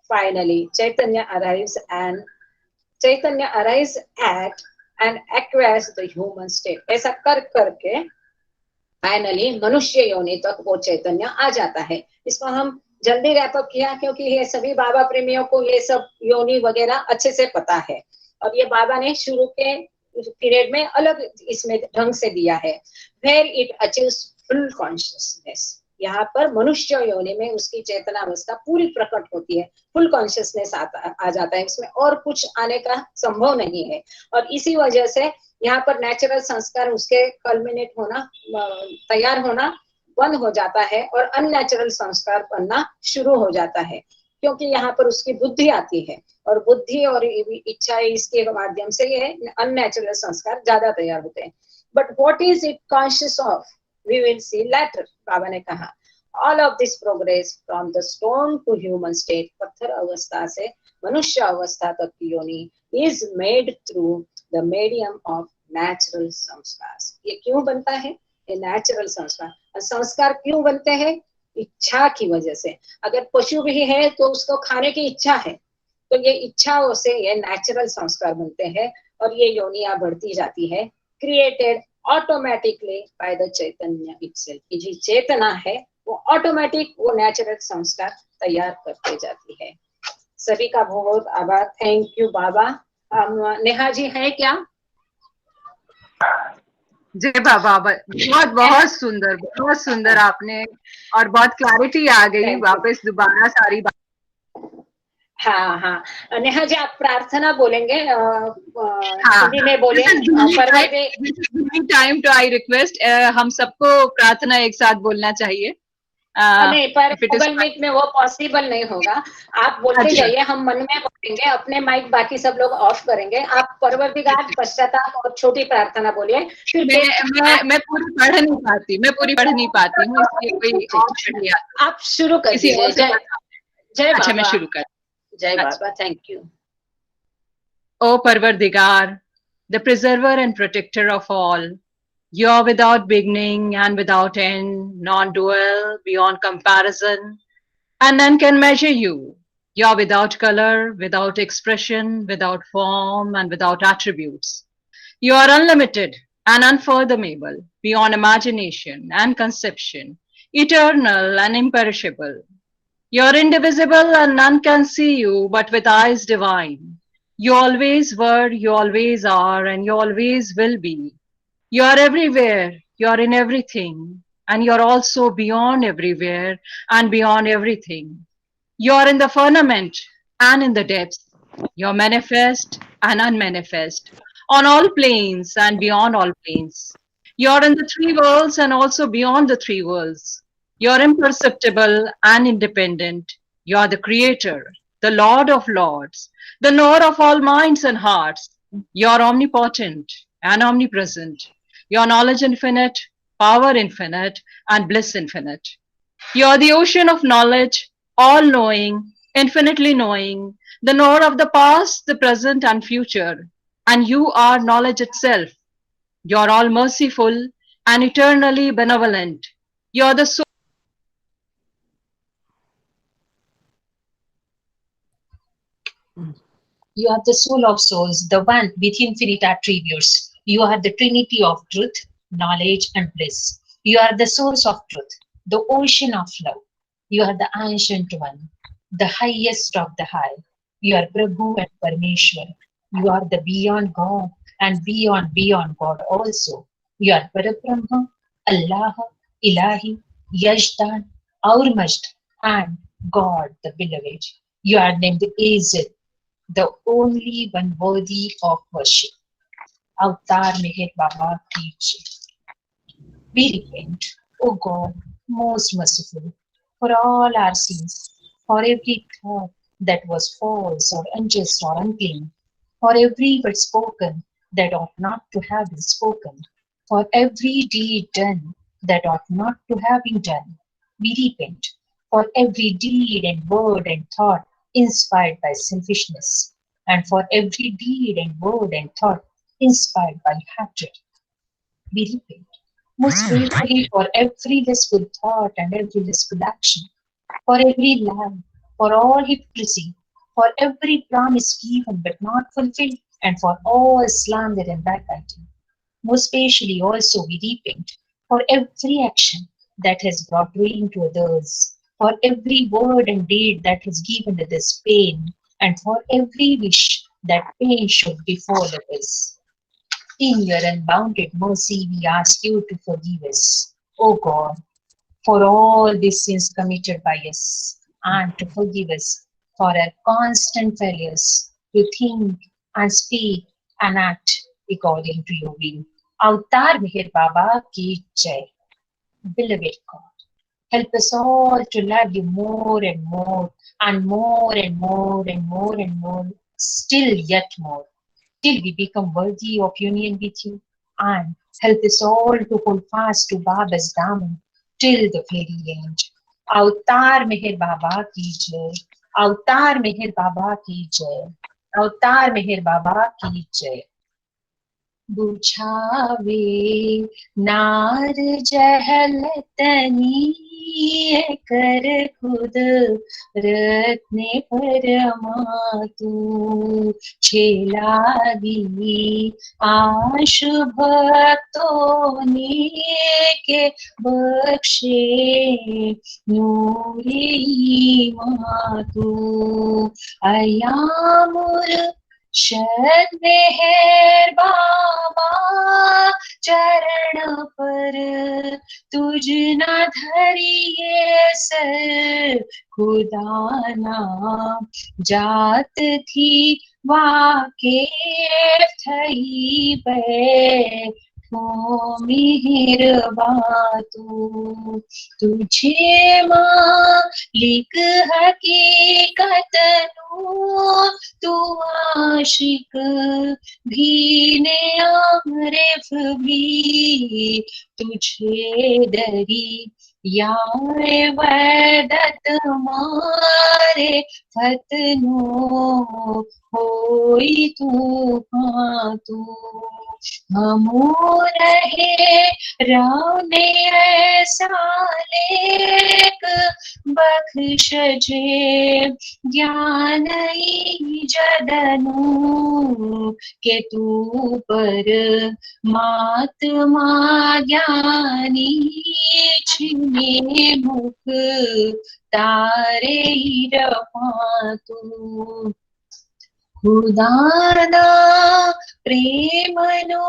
Finally, Chaitanya arrives at and acquires the human state. ऐसा कर करके फाइनली मनुष्य योनि तक वो चैतन्य आ जाता है. इसको हम जल्दी रैप अप किया क्योंकि ये सभी बाबा प्रेमियों को ये सब योनि वगैरह अच्छे से पता है और ये बाबा ने शुरू के पीरियड में अलग इसमें ढंग से दिया है. Where it achieves full consciousness. यहाँ पर मनुष्य योनि में उसकी चेतना अवस्था पूरी प्रकट होती है, फुल कॉन्शियसनेस आ जाता है, इसमें और कुछ आने का संभव नहीं है. और इसी वजह से यहाँ पर नेचुरल संस्कार उसके कल्मिनेट होना, तैयार होना बंद हो जाता है और अननेचुरल संस्कार बनना शुरू हो जाता है, क्योंकि यहाँ पर उसकी बुद्धि आती है और बुद्धि और इच्छा इसके माध्यम से ये अननेचुरल संस्कार ज्यादा तैयार होते हैं. But what is it conscious of, we will see later. बाबा ने कहा all of this progress from the stone to human state, पत्थर अवस्था से मनुष्य अवस्था तक की योनि is made through the medium of natural संस्कार. ये क्यों बनता है? ये नेचुरल संस्कार. संस्कार क्यों बनते हैं? इच्छा की वजह से. अगर पशु भी है तो उसको खाने की इच्छा है, तो ये इच्छाओं से ये नेचुरल संस्कार बनते हैं और ये योनियां बढ़ती जाती है, created automatically by the Chaitanya itself. ये जो चेतना है वो ऑटोमेटिक वो नेचुरल संस्कार तैयार करते जाती है. सभी का बहुत आभार. थैंक यू बाबा. नेहा जी है क्या? जय बाबा. बहुत सुंदर आपने, और बहुत क्लैरिटी आ गई वापस दोबारा सारी बात. हाँ, नेहा जी आप प्रार्थना बोलेंगे, हिंदी में बोले. टाइम टू आई रिक्वेस्ट, हम सबको प्रार्थना एक साथ बोलना चाहिए. नहीं, पर गूगल मीट में वो पॉसिबल नहीं होगा. आप बोलते जाइए, हम मन में बोलेंगे, अपने माइक बाकी सब लोग ऑफ करेंगे. आप परवरदिगार, पश्चाताप और छोटी प्रार्थना बोलिए. फिर मैं पूरी पढ़ नहीं पाती हूँ, इसलिए कोई आप शुरू कर दीजिए. जय अच्छा, मैं शुरू कर. जय Baba. Thank you. O Parvardigar, the preserver and protector of all, you are without beginning and without end, non-dual, beyond comparison, and none can measure you. You are without color, without expression, without form, and without attributes. You are unlimited and unfathomable, beyond imagination and conception, eternal and imperishable. You are indivisible and none can see you but with eyes divine. You always were, you always are, and you always will be. You are everywhere, you are in everything, and you are also beyond everywhere and beyond everything. You are in the firmament and in the depths. You are manifest and unmanifest, on all planes and beyond all planes. You are in the three worlds and also beyond the three worlds. You are imperceptible and independent. You are the creator, the Lord of lords, the knower of all minds and hearts. You are omnipotent and omnipresent. Your knowledge infinite, power infinite, and bliss infinite. You are the ocean of knowledge, all-knowing, infinitely knowing, the knower of the past, the present, and future. And you are knowledge itself. You're all merciful and eternally benevolent. You're the soul. You are the soul of souls, the one with infinite attributes. You are the trinity of truth, knowledge, and bliss. You are the source of truth, the ocean of love. You are the ancient one, the highest of the high. You are Prabhu and Parmeshwar. You are the beyond God and beyond God also. You are Parabrahma, Allah, Ilahi, Yajdan, our Majd, and God the beloved. You are named Azad, the only one worthy of worship. Avatar Meher Baba ki jai. We repent, O God, most merciful, for all our sins, for every thought that was false or unjust or unclean, for every word spoken that ought not to have been spoken, for every deed done that ought not to have been done. We repent for every deed and word and thought inspired by selfishness, and for every deed and word and thought inspired by hatred. We repent most gratefully for every lustful thought and every lustful action, for every lie, for all hypocrisy, for every promise given but not fulfilled, and for all slander and backbiting. Most especially also we repent for every action that has brought ruin to others, for every word and deed that has given others pain, and for every wish that pain should befall us. In your unbounded mercy, we ask you to forgive us, O God, for all these sins committed by us, and to forgive us for our constant failures to think and speak and act according to your will. Avatar Meher Baba ki jai. Beloved God, help us all to love you more and more and more and more and more and more, still yet more, till we become worthy of union with you, and help us all to hold fast to Baba's Daman till the very end. Avatar Meher Baba ki jai. Avatar Meher Baba ki jai. Avatar Meher Baba ki jai. बुझावे नार जहलतनी कर खुद रत्ने परमा तू छेलागी आश भक्तों ने के बख्शे नूरी मातू अयामुर शद मेहर बाबा चरण पर तुझ न धरिए सर खुदा ना जात थी वाके थई पे मिहिर बातू तुझे मालिक हकीकत नो तू आशिक भी ने आरिफ भी तुझे दरी यार वदत मारे फतनो होई तू तू हमो रहे राने ऐसा लेक बख्श जे ज्ञान जदनु के तू पर मात्मा ज्ञानी छिने मुख तारे रपा तू खुदाना प्रेम नो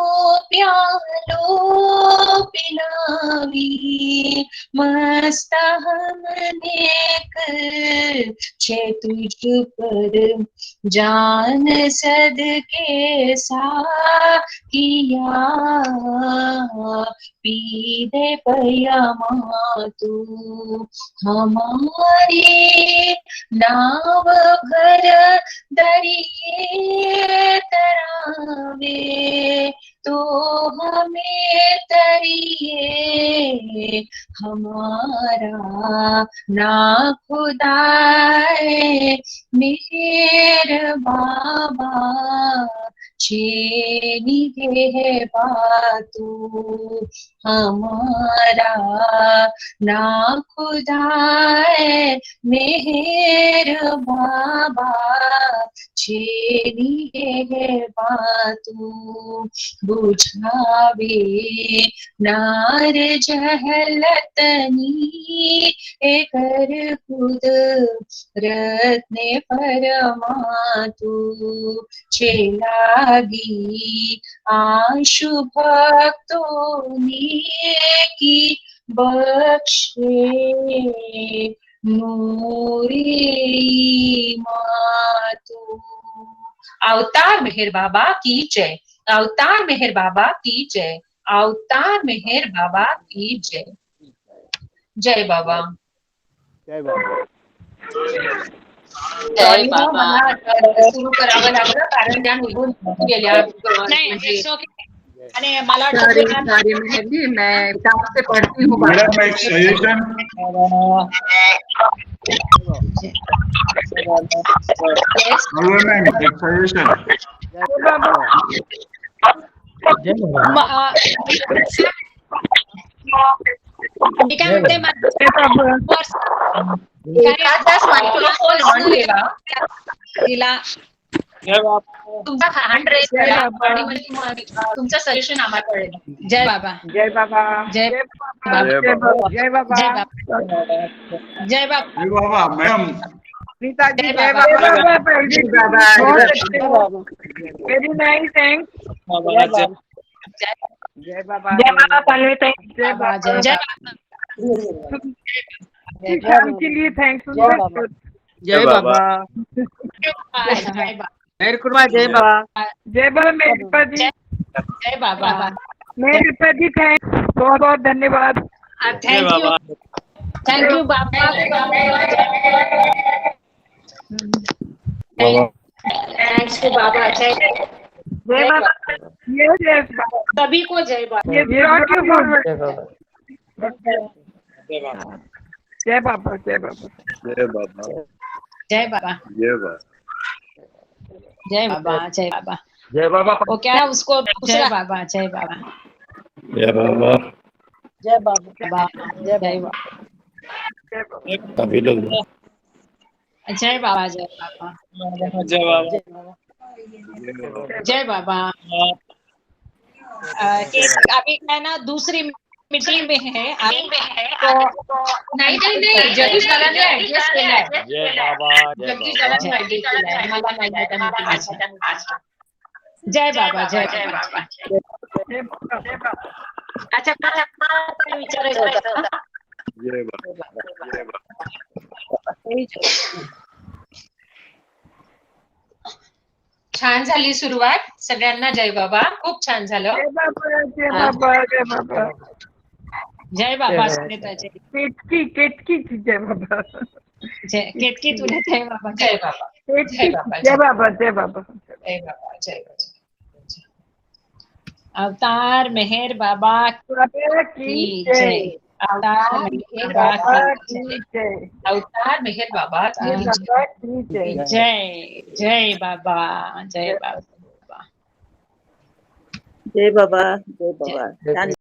प्यालो पिलावी मस्त हमने कर छे तुझ पर जान सदके सा किया पी दे पया तू हमारी नाव भर दरिया ये तरावे तो हमें तरिए हमारा ना खुदाए मेहर बाबा छेनी है बातू हमारा ना खुदाए मेहर बाबा छेनी है बातू बुझावे नार जहलतनी एकर खुद रत्ने परमातु छेलागी आशु भक्तों की बख्शे नूरी मातु। अवतार मेहर बाबा की जय, अवतार मेहर बाबा की जय, अवतार मेहर बाबा की जय। जय बाबा। जय बाबा। जय बाबा। सुरू करावं लागलं कारण त्या निघून गेल्या म्हणजे आणि मला सारी मेहंदी मैं किताब से पढ़ती हूँ। मैडम एक सजेशन, मैम एक सजेशन, मी काय म्हणते मायक्रोफोन ऑन ठेवा, तिला तुमचा हँड रेज करा आणि तुमचं सजेशन आम्हाला कळेल। जय बाबा, जय बाबा, जय बाबा, जय बाबा, जय बाबा, जय बाबा, जय बाबा मैडम। नीता जी जय बाबा, वेरी नाइस, थैंक्स। जय बाबा, जय बाबा, पहले थैंक्स, जय बाबा, जय काम के लिए थैंक्स। जय बाबा। मेहर कुर्मा जय बाबा। जय बाबा मेरे पिताजी, जय बाबा, मेरे पिताजी थैंक्स, बहुत बहुत धन्यवाद। Thank you Baba, thanks to Baba. जय बाबा, यस सभी को जय बाबा। जय बाबा, जय बाबा, जय बाबा, जय बाबा, जय बाबा, जय बाबा, जय बाबा, जय बाबा। जय बाबा। वो क्या है उसको जय बाबा, जय बाबा, जय बाबा। जय बाबा। जय बाबा, सभी लोग जय बाबा, जय बाबा, जय बाबा। जय बाबा। अभी क्या है ना, दूसरी मीटिंग में है तो नाही जगदीश दादाने ऍडजस्ट केलाय, जय बाबा। जगदीश दादाने ऍडजस्ट केलाय, मला नाही माहिती जय बाबा, जय बाबा। अच्छा काय विचारायचं होतं? जय बाबा, जय बाबा। छान झाली सुरुवात, सगळ्यांना जय बाबा, खूप छान झालं। जय बाबा, जय बाबा, जय बाबा, जय बाबा सुनीताजी, केतकी जय बाबा, जय केतकी तुला जय बाबा, जय बाबा, जय बाबा, जय बाबा, जय बाबा, जय बाबा। अवतार मेहर बाबा की जय, अवतार मेहर बाबा की जय, अवतार मेहर बाबा की जय। जय, जय जय बाबा, जय बाबा, जय बाबा, जय बाबा।